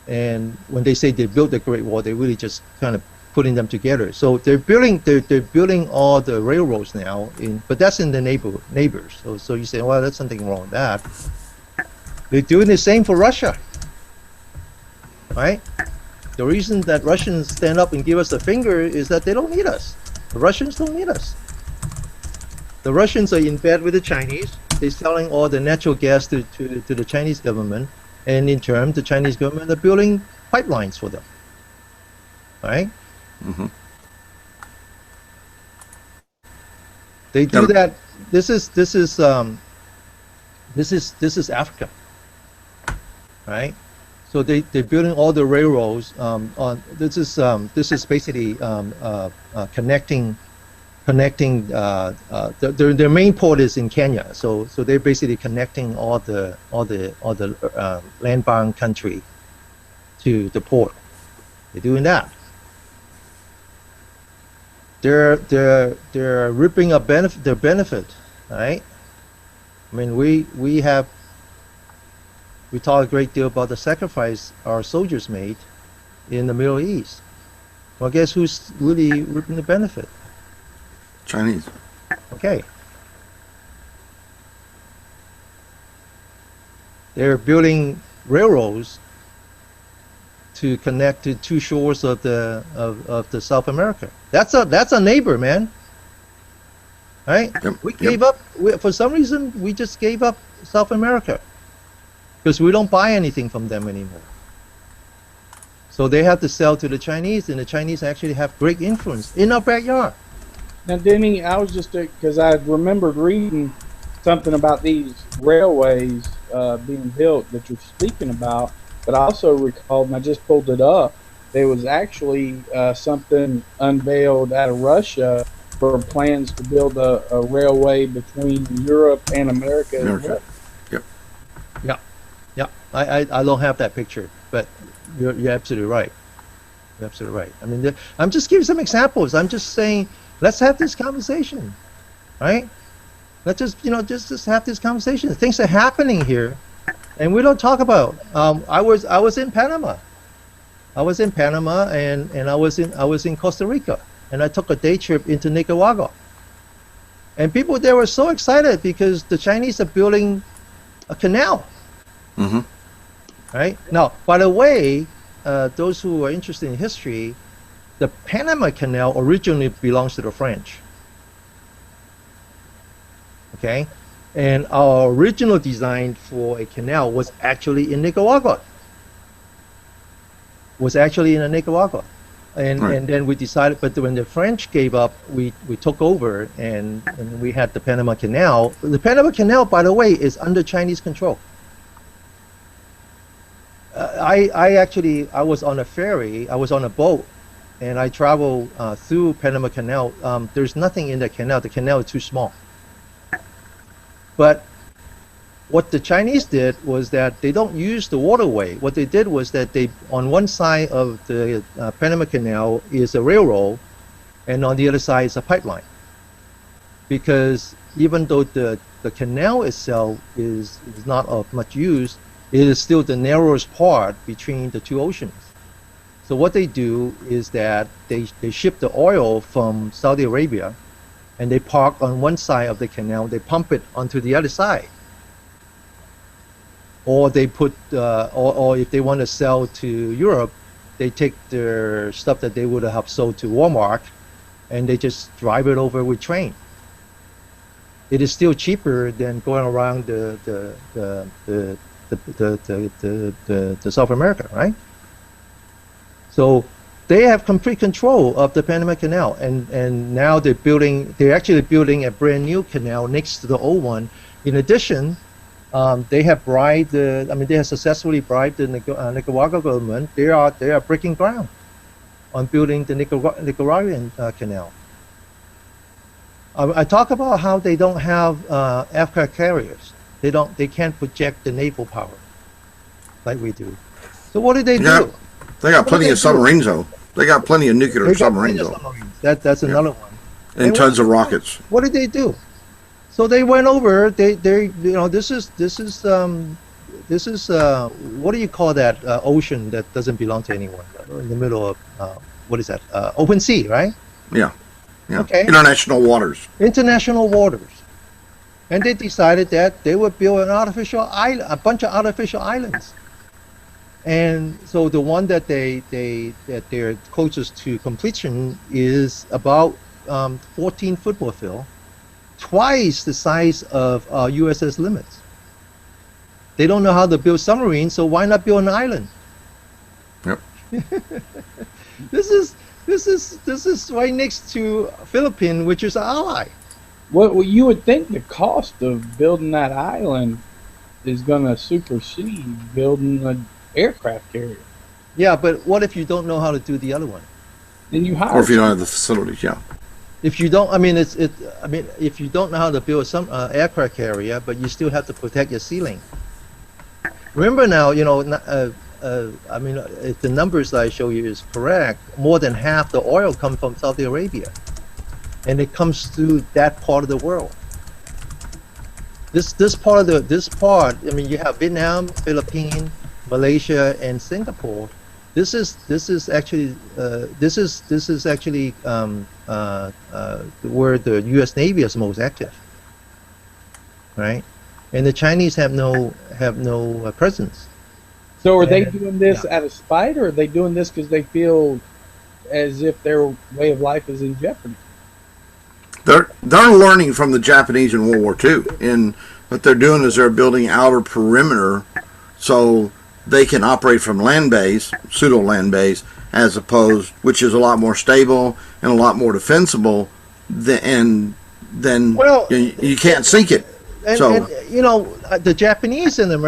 And when they say they built the Great Wall, they really just kind of putting them together. So they're building all the railroads now, but that's in the neighbors. So you say, well, there's something wrong with that. They're doing the same for Russia. Right? The reason that Russians stand up and give us the finger is that they don't need us. The Russians don't need us. The Russians are in bed with the Chinese. They're selling all the natural gas to the Chinese government, and in turn, the Chinese government are building pipelines for them. Right? Mm-hmm. They do that. This is Africa. Right? So they're building all the railroads. This is basically connecting. Their main port is in Kenya. So they're basically connecting all the land-bound country to the port. They're doing that. They're ripping up their benefit, right? I mean, we talk a great deal about the sacrifice our soldiers made in the Middle East. Well, guess who's really ripping the benefit? Chinese. Okay. They're building railroads to connect to two shores of the South America. That's a neighbor, man. Right? Yep, We gave up. For some reason, we just gave up South America because we don't buy anything from them anymore. So they have to sell to the Chinese, and the Chinese actually have great influence in our backyard. Now, Denny, I was just because I remembered reading something about these railways being built that you're speaking about, but I also recalled, and I just pulled it up, there was actually something unveiled out of Russia for plans to build a railway between Europe and America. As well. Yep. Yeah. I don't have that picture, but you're absolutely right. You're absolutely right. I mean, I'm just giving some examples. I'm just saying, let's have this conversation, right? Let's just have this conversation. Things are happening here, and we don't talk about. I was in Panama. I was in Panama, and I was in Costa Rica, and I took a day trip into Nicaragua. And people there were so excited because the Chinese are building a canal. Mm-hmm. Right? Now, by the way, those who are interested in history, the Panama Canal originally belongs to the French. Okay? And our original design for a canal was actually in Nicaragua. Nicaragua. And Right. and then we decided, but when the French gave up, we took over and we had the Panama Canal. The Panama Canal, by the way, is under Chinese control. I was on a ferry, I was on a boat, and I traveled through Panama Canal. There's nothing in the canal. The canal is too small. But what the Chinese did was that they don't use the waterway. What they did was that they, on one side of the Panama Canal is a railroad, and on the other side is a pipeline. Because even though the canal itself is not of much use, it is still the narrowest part between the two oceans. So what they do is that they ship the oil from Saudi Arabia, and they park on one side of the canal, they pump it onto the other side. Or they put, or if they want to sell to Europe, they take their stuff that they would have sold to Walmart, and they just drive it over with train. It is still cheaper than going around the South America, right? So they have complete control of the Panama Canal, and now they're actually building a brand new canal next to the old one. In addition, they have successfully bribed the Nicaragua government. They are breaking ground on building the Nicaraguan canal. I talk about how they don't have aircraft carriers. They can't project the naval power like we do. So what do they do? They got plenty of submarines, though. They got plenty of nuclear submarines, though. That's another one. And tons of rockets. What did they do? So they went over. They you know, this is what do you call that ocean that doesn't belong to anyone? In the middle of what is that? Open sea, right? Yeah. Yeah. Okay. International waters. International waters. And they decided that they would build an artificial island, a bunch of artificial islands. And so the one that they're closest to completion is about 14 football field, twice the size of USS Limits. They don't know how to build submarines, so why not build an island? Yep. This is right next to Philippines, which is an ally. Well, you would think the cost of building that island is going to supersede building an aircraft carrier. Yeah, but what if you don't know how to do the other one? Then you hire. Or if you don't have the facilities, yeah. If you don't, I mean, if you don't know how to build some aircraft carrier, but you still have to protect your ceiling. Remember now, you know, I mean, if the numbers that I show you is correct, more than half the oil comes from Saudi Arabia, and it comes through that part of the world. This part, I mean, you have Vietnam, Philippines, Malaysia, and Singapore. This is actually where the U.S. Navy is most active, right? And the Chinese have no presence. So are they doing this out of spite, or are they doing this because they feel as if their way of life is in jeopardy? They're learning from the Japanese in World War II. And what they're doing is they're building outer perimeter so they can operate from land base, pseudo land base, as opposed, which is a lot more stable and a lot more defensible than Well, you can't sink it. And you know, the Japanese and the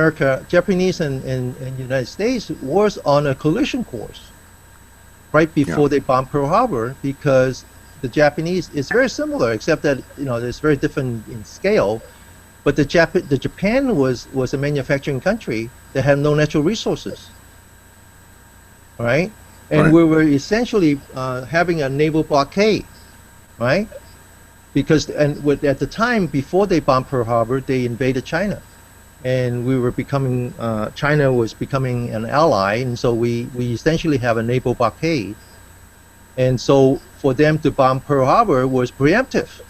United States was on a collision course right before they bombed Pearl Harbor, because the Japanese is very similar, except that, you know, it's very different in scale. But the Japan was a manufacturing country that had no natural resources, right? And we were essentially having a naval blockade, right? Because at the time before they bombed Pearl Harbor, they invaded China, and we were becoming China was becoming an ally, and so we essentially have a naval blockade, and so for them to bomb Pearl Harbor was preemptive.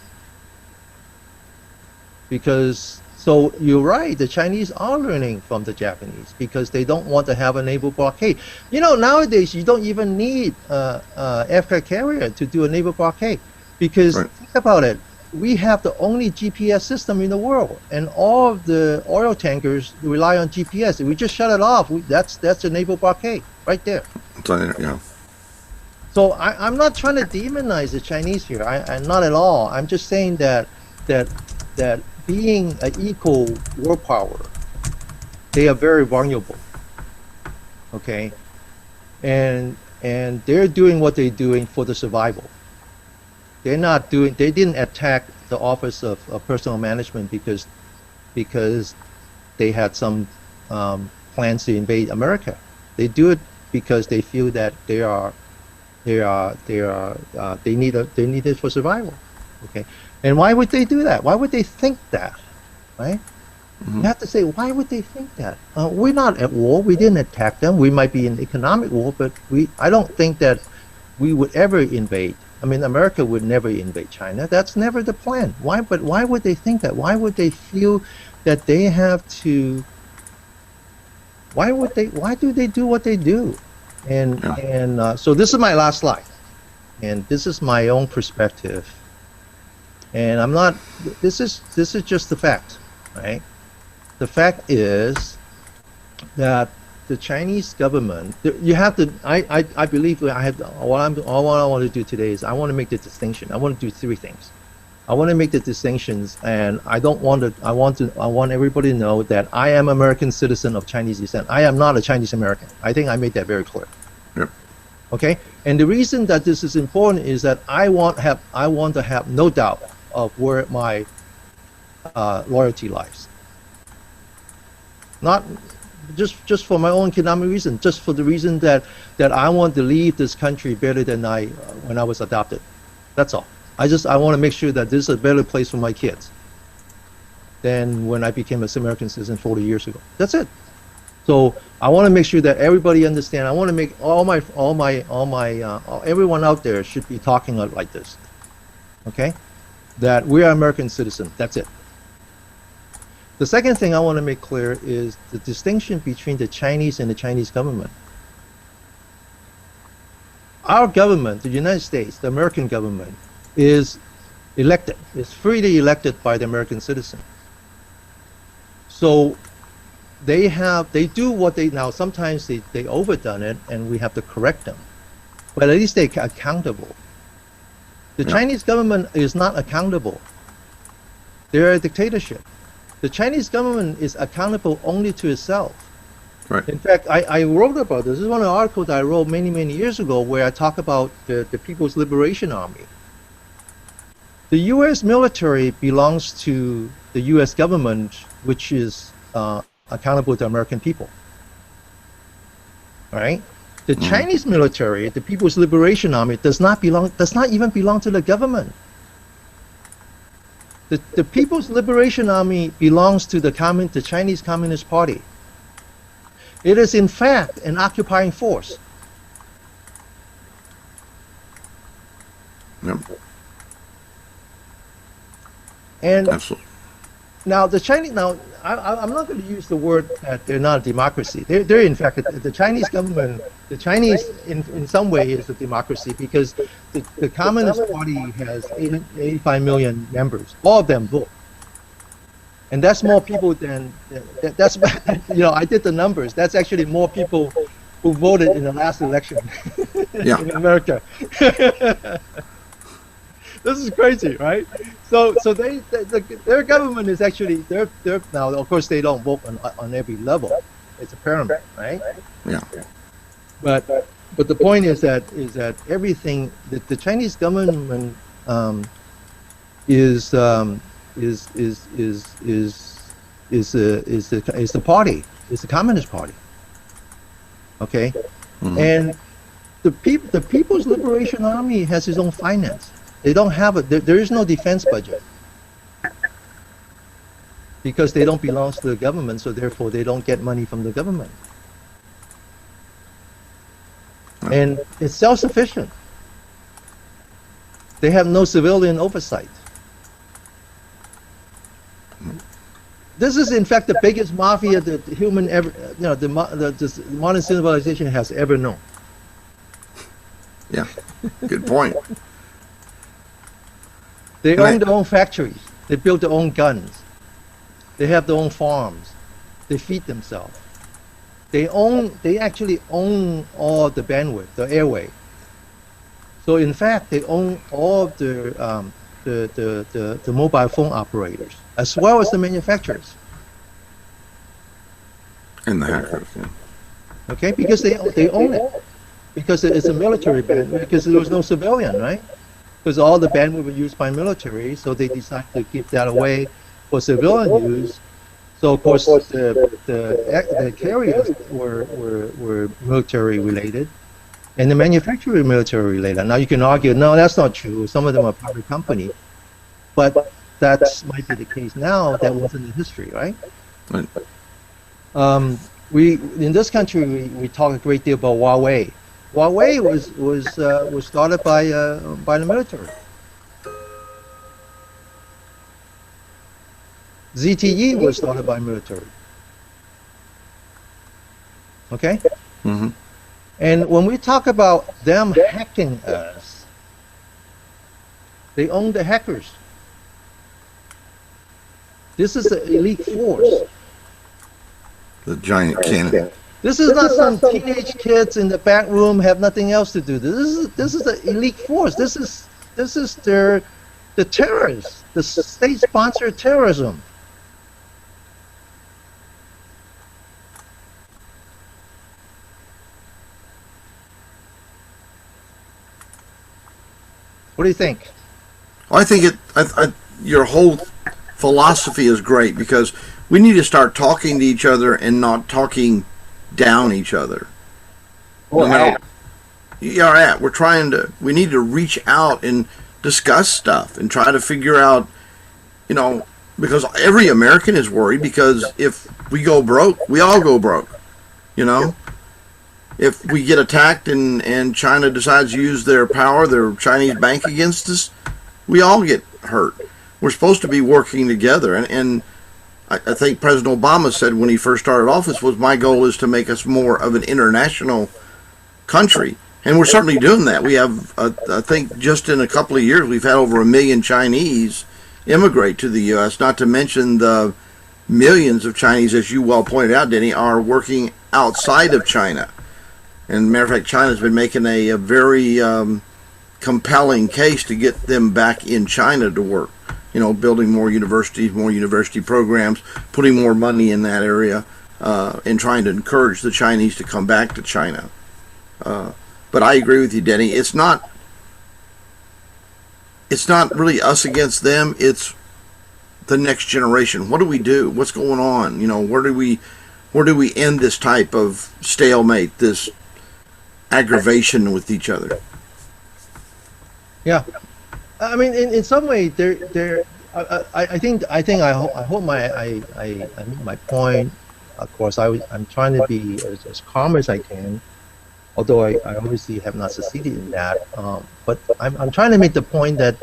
Because, so you're right, the Chinese are learning from the Japanese because they don't want to have a naval blockade. You know, nowadays you don't even need aircraft carrier to do a naval blockade, because think about it, we have the only GPS system in the world, and all of the oil tankers rely on GPS. If we just shut it off, that's a naval blockade right there. Yeah. So I'm not trying to demonize the Chinese here. I'm not at all. I'm just saying that being an equal world power, they are very vulnerable. Okay, and they're doing what they're doing for the survival. They didn't attack the Office of Personnel Management because they had some plans to invade America. They do it because they feel that they need it for survival. Okay, and why would they do that? Why would they think that? Right? You have to say, why would they think that? We're not at war. We didn't attack them. We might be in economic war, but I don't think that we would ever invade. I mean, America would never invade China. That's never the plan. Why? But why would they think that? Why would they feel that they have to? Why do they do what they do? And so this is my last slide, and this is my own perspective. And I'm not. This is just the fact, right? The fact is that the Chinese government, you have to. I believe that all I want to do today is I want to make the distinction. I want to do three things. I want to make the distinctions, and I want everybody to know that I am American citizen of Chinese descent. I am not a Chinese American. I think I made that very clear. Yep. Okay. And the reason that this is important is that I want to have no doubt of where my loyalty lies. Not just for my own economic reason, just for the reason that I want to leave this country better than when I was adopted. That's all. I want to make sure that this is a better place for my kids than when I became an American citizen 40 years ago. That's it. So I want to make sure that everybody understand. I want to make everyone out there should be talking like this. Okay, that we are American citizens. That's it. The second thing I want to make clear is the distinction between the Chinese and the Chinese government. Our government, the United States, the American government, is elected, is freely elected by the American citizen. So they do what they, now sometimes they overdone it and we have to correct them. But at least they're accountable. The Chinese government is not accountable. They're a dictatorship. The Chinese government is accountable only to itself. Right. In fact, I wrote about this. This is one of the articles I wrote many, many years ago where I talk about the People's Liberation Army. The U.S. military belongs to the U.S. government, which is accountable to American people. All right? The Chinese military, the People's Liberation Army, does not even belong to the government. The People's Liberation Army belongs to the Chinese Communist Party. It is in fact an occupying force. Yep. And Absolutely. now the Chinese, I'm not going to use the word that they're not a democracy. They're in fact, the Chinese government, the Chinese in some way is a democracy because the Communist Party has 85 million members. All of them vote. And that's more people than, that's, I did the numbers. That's actually more people who voted in the last election in America. This is crazy, right? So their government is actually, they're now, of course, they don't vote on every level. It's a pyramid, right? Yeah. But the point is that everything, the Chinese government is the party, is the Communist Party. Okay, and the People's Liberation Army has its own finance. They don't have there is no defense budget because they don't belong to the government, so therefore they don't get money from the government. And it's self-sufficient. They have no civilian oversight. This is, in fact, the biggest mafia that human ever, the modern civilization has ever known. Yeah. Good point. They own their own factories. They build their own guns. They have their own farms. They feed themselves. They actually own all the bandwidth, the airway. So in fact, they own all of the mobile phone operators, as well as the manufacturers. And the hackers, yeah. Okay, because they own it. Because it's a military bandwidth, because there was no civilian, right? Because all the bandwidth was used by military, so they decided to give that away for civilian use. So of course the carriers were military related, and the manufacturer military related. Now you can argue, no, that's not true. Some of them are private company, but that might be the case now. That wasn't in history, right? Right. We in this country we talk a great deal about Huawei. Huawei was started by the military. ZTE was started by military. Okay? Mm-hmm. And when we talk about them hacking us, they own the hackers. This is an elite force. The giant cannon. This is not some teenage kids in the back room have nothing else to do. This is an elite force. This is the terrorists, the state-sponsored terrorism. What do you think? Well, I think your whole philosophy is great because we need to start talking to each other and not talking down each other. Or we're trying to, we need to reach out and discuss stuff and try to figure out, because every American is worried, because if we go broke, we all go broke. If we get attacked and China decides to use their power, their Chinese bank against us, we all get hurt. We're supposed to be working together. And I think President Obama said when he first started office was, my goal is to make us more of an international country. And we're certainly doing that. We have, I think just in a couple of years, we've had over 1 million Chinese immigrate to the U.S., not to mention the millions of Chinese, as you well pointed out, Denny, are working outside of China. And matter of fact, China's been making a very compelling case to get them back in China to work. Building more universities, more university programs, putting more money in that area, and trying to encourage the Chinese to come back to China. But I agree with you, Denny. It's not really us against them. It's the next generation. What do we do? What's going on? Where do we end this type of stalemate, this aggravation with each other? Yeah, I mean, in some way, I hope I made my point. Of course, I'm trying to be as calm as I can, although I obviously have not succeeded in that. But I'm trying to make the point that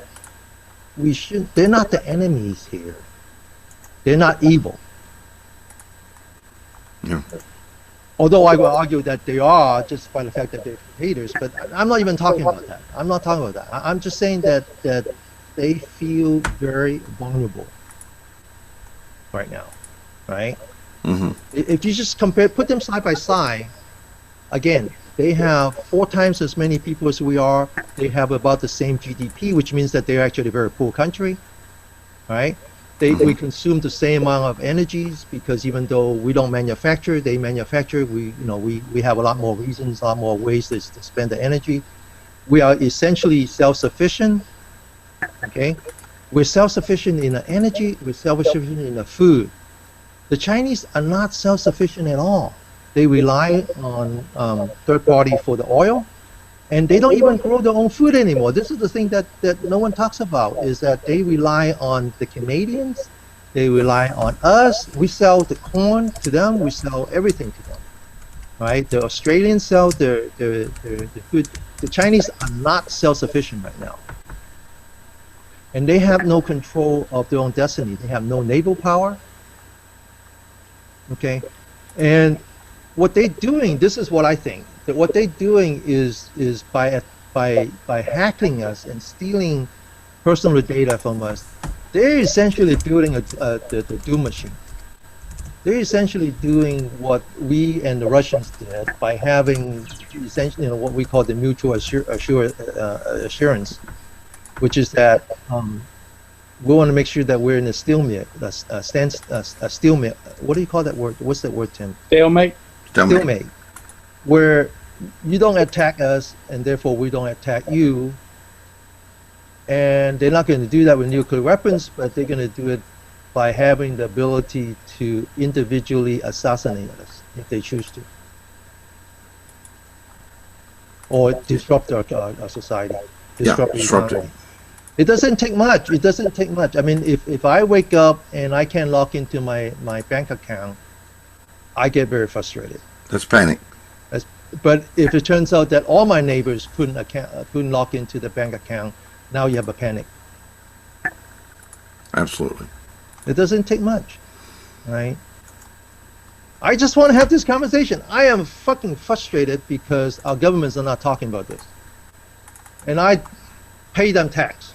they're not the enemies here. They're not evil. Yeah. Although I will argue that they are, just by the fact that they're haters, but I'm not even talking about that. I'm not talking about that. I'm just saying that they feel very vulnerable right now, right? Mm-hmm. If you just put them side by side, again, they have 4 times as many people as we are. They have about the same GDP, which means that they're actually a very poor country, right? We consume the same amount of energies, because even though we don't manufacture, they manufacture. We have a lot more reasons, a lot more ways to spend the energy. We are essentially self-sufficient. Okay, we're self-sufficient in the energy. We're self-sufficient in the food. The Chinese are not self-sufficient at all. They rely on third party for the oil, and they don't even grow their own food anymore. This is the thing that no one talks about, is that they rely on the Canadians, they rely on us. We sell the corn to them, we sell everything to them, right? The Australians sell their food. The Chinese are not self-sufficient right now. And they have no control of their own destiny. They have no naval power, okay? And what they're doing, this is what I think, that what they're doing is by hacking us and stealing personal data from us, they're essentially building the doom machine. They're essentially doing what we and the Russians did by having essentially what we call the mutual assurance, which is that we want to make sure that we're in a stalemate, stalemate. What do you call that word? What's that word, Tim? Stalemate. Stalemate, where you don't attack us and therefore we don't attack you. And they're not going to do that with nuclear weapons, but they're going to do it by having the ability to individually assassinate us if they choose to, or disrupt our society, disrupt the economy. It doesn't take much. It doesn't take much. I mean, if I wake up and I can't log into my bank account, I get very frustrated. That's panic. But if it turns out that all my neighbors couldn't log into the bank account, now you have a panic. Absolutely. It doesn't take much, right? I just want to have this conversation. I am fucking frustrated because our governments are not talking about this. And I pay them tax.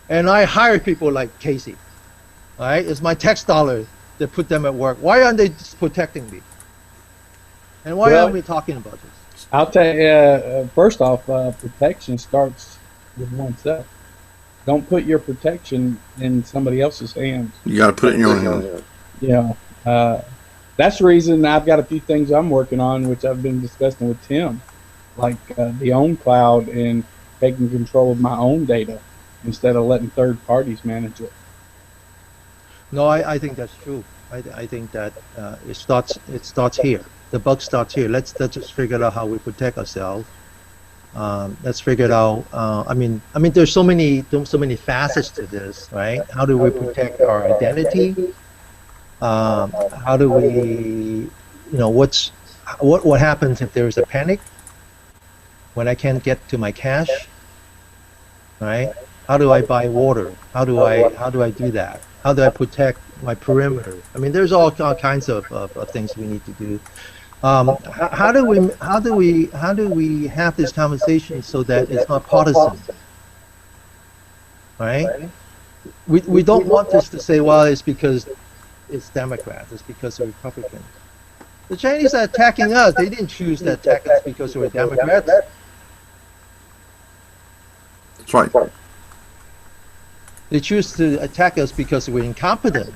And I hire people like Casey. All right? It's my tax dollars that put them at work. Why aren't they just protecting me? And why aren't we talking about this? I'll tell you, first off, protection starts with oneself. Don't put your protection in somebody else's hands. You got to put it in your own hands. Yeah. That's the reason I've got a few things I'm working on, which I've been discussing with Tim, like the own cloud and taking control of my own data instead of letting third parties manage it. No, I think that's true. I think that it starts here. The bug starts here. Let's just figure out how we protect ourselves. Let's figure it out. There's so many facets to this, right? How do we protect our identity? How do we, what happens if there is a panic when I can't get to my cash, right? How do I buy water? How do I do that? How do I protect my perimeter? I mean, there's all kinds of things we need to do. How do we have this conversation so that it's not partisan, right? We don't want this to say, well, it's because it's Democrats, it's because they're Republicans. The Chinese are attacking us. They didn't choose to attack us because we're Democrats. That's right. They choose to attack us because we're incompetent.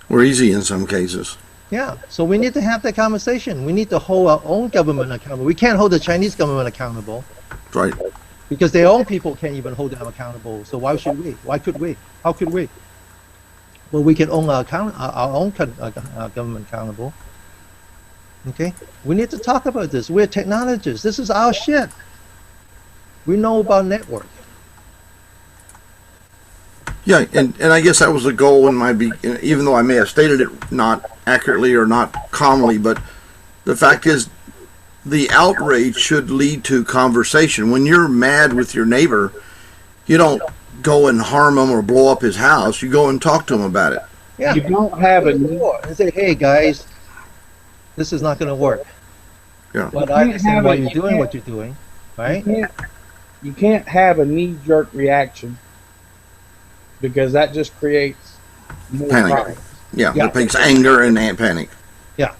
We're easy in some cases. Yeah, so we need to have that conversation. We need to hold our own government accountable. We can't hold the Chinese government accountable. That's right. Because their own people can't even hold them accountable. So why should we? Why could we? How could we? Well, we can own our own government accountable. Okay? We need to talk about this. We're technologists. This is our shit. We know about network. Yeah, and I guess that was the goal in my even though I may have stated it not accurately or not calmly, but the fact is the outrage should lead to conversation. When you're mad with your neighbor, you don't go and harm him or blow up his house. You go and talk to him about it. Yeah. You don't have a and say, hey guys, this is not going to work. Yeah. But I understand why you're doing what you're doing, right? You can't have a knee-jerk reaction because that just creates more Panic. problems. Yeah, that makes anger and panic. Yeah.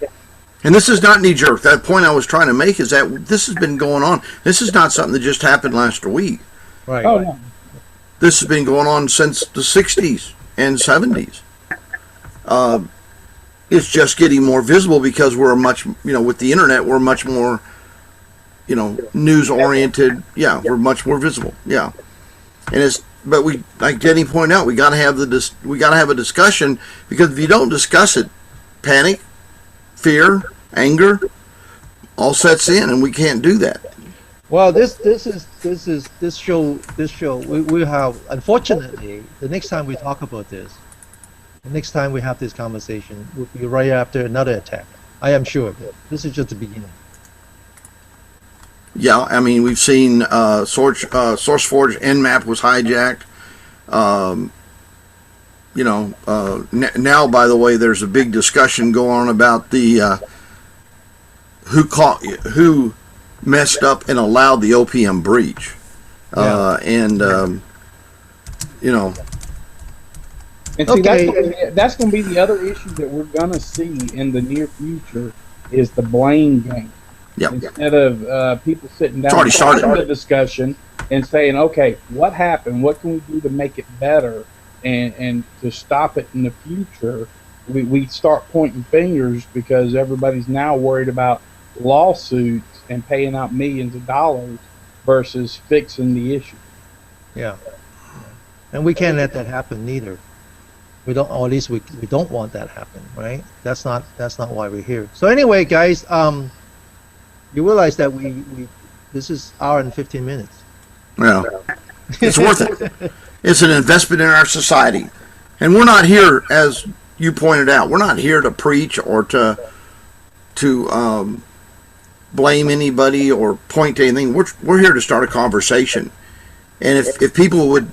And this is not knee-jerk. That point I was trying to make is that this has been going on. This is not something that just happened last week. Right. Oh, no. This has been going on since the 60s and 70s. It's just getting more visible because we're much, with the internet, we're much more, news-oriented. Yeah, we're much more visible. Yeah. And but we, like Denny pointed out, we got to have a discussion, because if you don't discuss it, panic, fear, anger, all sets in, and we can't do that. Well, this show we have, unfortunately, the next time we talk about this, the next time we have this conversation will be right after another attack. I am sure of it. This is just the beginning. Yeah, I mean, we've seen SourceForge Nmap was hijacked. Now, by the way, there's a big discussion going on about the who messed up and allowed the OPM breach. And see, that's going to be the other issue that we're going to see in the near future is the blame game. Yep. Instead of people sitting down already started the discussion and saying, okay, what happened? What can we do to make it better and to stop it in the future? We start pointing fingers because everybody's now worried about lawsuits and paying out millions of dollars versus fixing the issue. Yeah. And we can't let that happen neither. We don't, or at least we don't want that happen, right? That's not why we're here. So anyway, guys, you realize that this is hour and 15 minutes. Yeah, it's worth it. It's an investment in our society, and we're not here, as you pointed out, we're not here to preach or to blame anybody or point to anything. We're here to start a conversation, and if people would,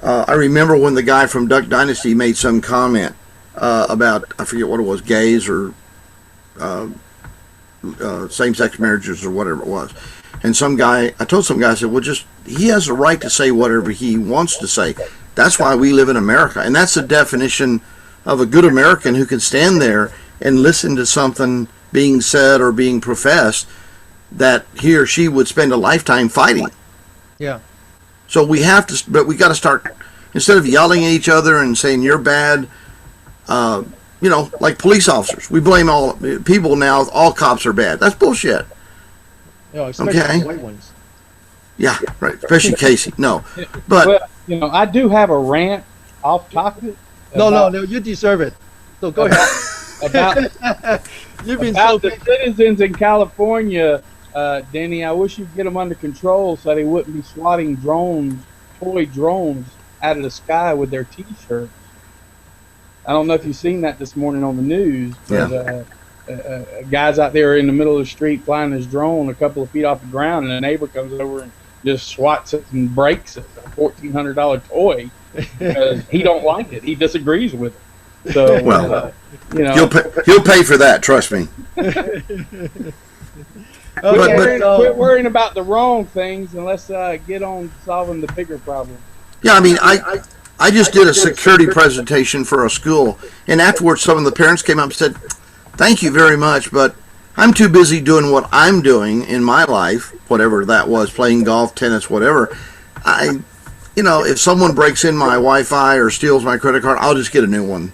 I remember when the guy from Duck Dynasty made some comment about, I forget what it was, gays or same-sex marriages or whatever it was. And I told some guy, I said, well, he has the right to say whatever he wants to say. That's why we live in America. And that's the definition of a good American who can stand there and listen to something being said or being professed that he or she would spend a lifetime fighting. Yeah. So we got to start, instead of yelling at each other and saying you're bad, like police officers. We blame all people now. All cops are bad. That's bullshit. Especially white ones. Yeah, right. Especially Casey. No, but well, I do have a rant off topic. No, you deserve it. So go ahead. About You've been the citizens in California Denny, I wish you'd get them under control so they wouldn't be swatting drones, toy drones, out of the sky with their T-shirts. I don't know if you've seen that this morning on the news, but guys out there in the middle of the street flying his drone a couple of feet off the ground, and a neighbor comes over and just swats it and breaks it, a $1,400 toy, because he don't like it. He disagrees with it. So, Well, you know, he'll pay for that. Trust me. quit worrying about the wrong things and let's get on solving the bigger problem. Yeah, I mean, I just did a security presentation for a school, and afterwards some of the parents came up and said, "Thank you very much, but I'm too busy doing what I'm doing in my life, whatever that was, playing golf, tennis, whatever. If someone breaks in my Wi-Fi or steals my credit card, I'll just get a new one."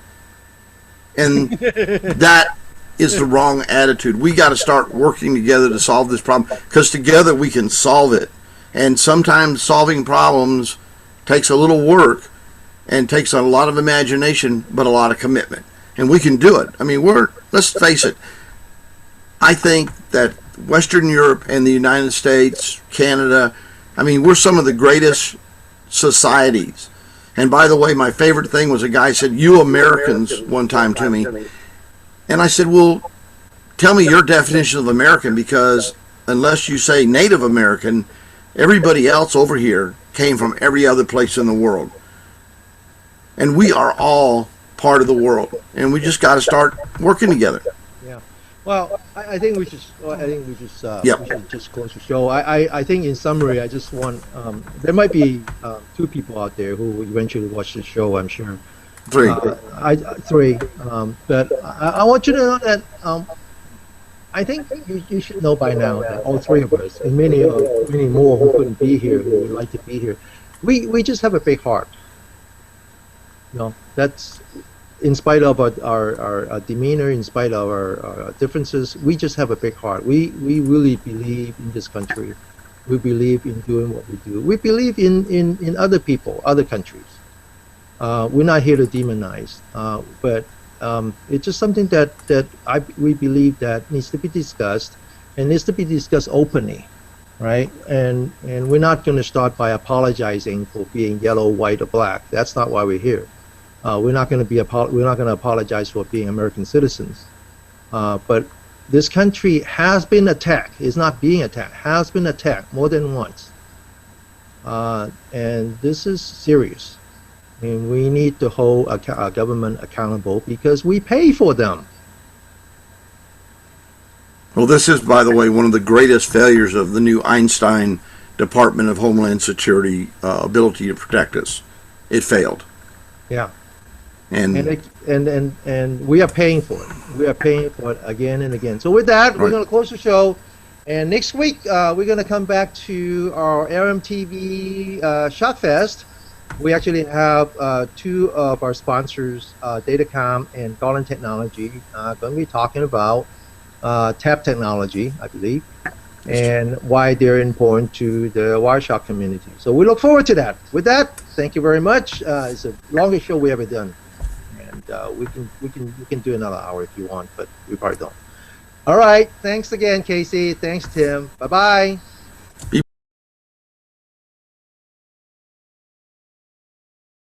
And that is the wrong attitude. We got to start working together to solve this problem, because together we can solve it. And sometimes solving problems takes a little work and takes a lot of imagination, but a lot of commitment. And we can do it. I mean, let's face it. I think that Western Europe and the United States, Canada, I mean, we're some of the greatest societies. And by the way, my favorite thing was a guy said, "You Americans," one time to me. And I said, "Well, tell me your definition of American, because unless you say Native American, everybody else over here came from every other place in the world. And we are all part of the world, and we just got to start working together." Yeah. Well, I think we should. Yep. We should just close the show. I think in summary, I just want. There might be 2 people out there who will eventually watch the show, I'm sure. 3. Three. But I want you to know that I think you should know by now that all 3 of us, and many more who couldn't be here, who would like to be here, we just have a big heart. That's in spite of our demeanor, in spite of our differences, we just have a big heart. We really believe in this country. We believe in doing what we do. We believe in other people, other countries. We're not here to demonize, but it's just something that we believe that needs to be discussed, and needs to be discussed openly, right? And we're not going to start by apologizing for being yellow, white, or black. That's not why we're here. We're not going to apologize for being American citizens. But this country has been attacked. It's not being attacked. Has been attacked more than once. And this is serious. I mean, we need to hold our government accountable because we pay for them. Well, this is, by the way, one of the greatest failures of the new Einstein Department of Homeland Security ability to protect us. It failed. Yeah. And we are paying for it. We are paying for it again and again. So with that, we're going to close the show. And next week, we're going to come back to our LMTV Shockfest. We actually have 2 of our sponsors, Datacom and Garland Technology, going to be talking about tap technology, I believe, and why they're important to the Wireshark community. So we look forward to that. With that, thank you very much. It's the longest show we ever done. We can do another hour if you want, but we probably don't. All right. Thanks again, Casey. Thanks, Tim. Bye-bye.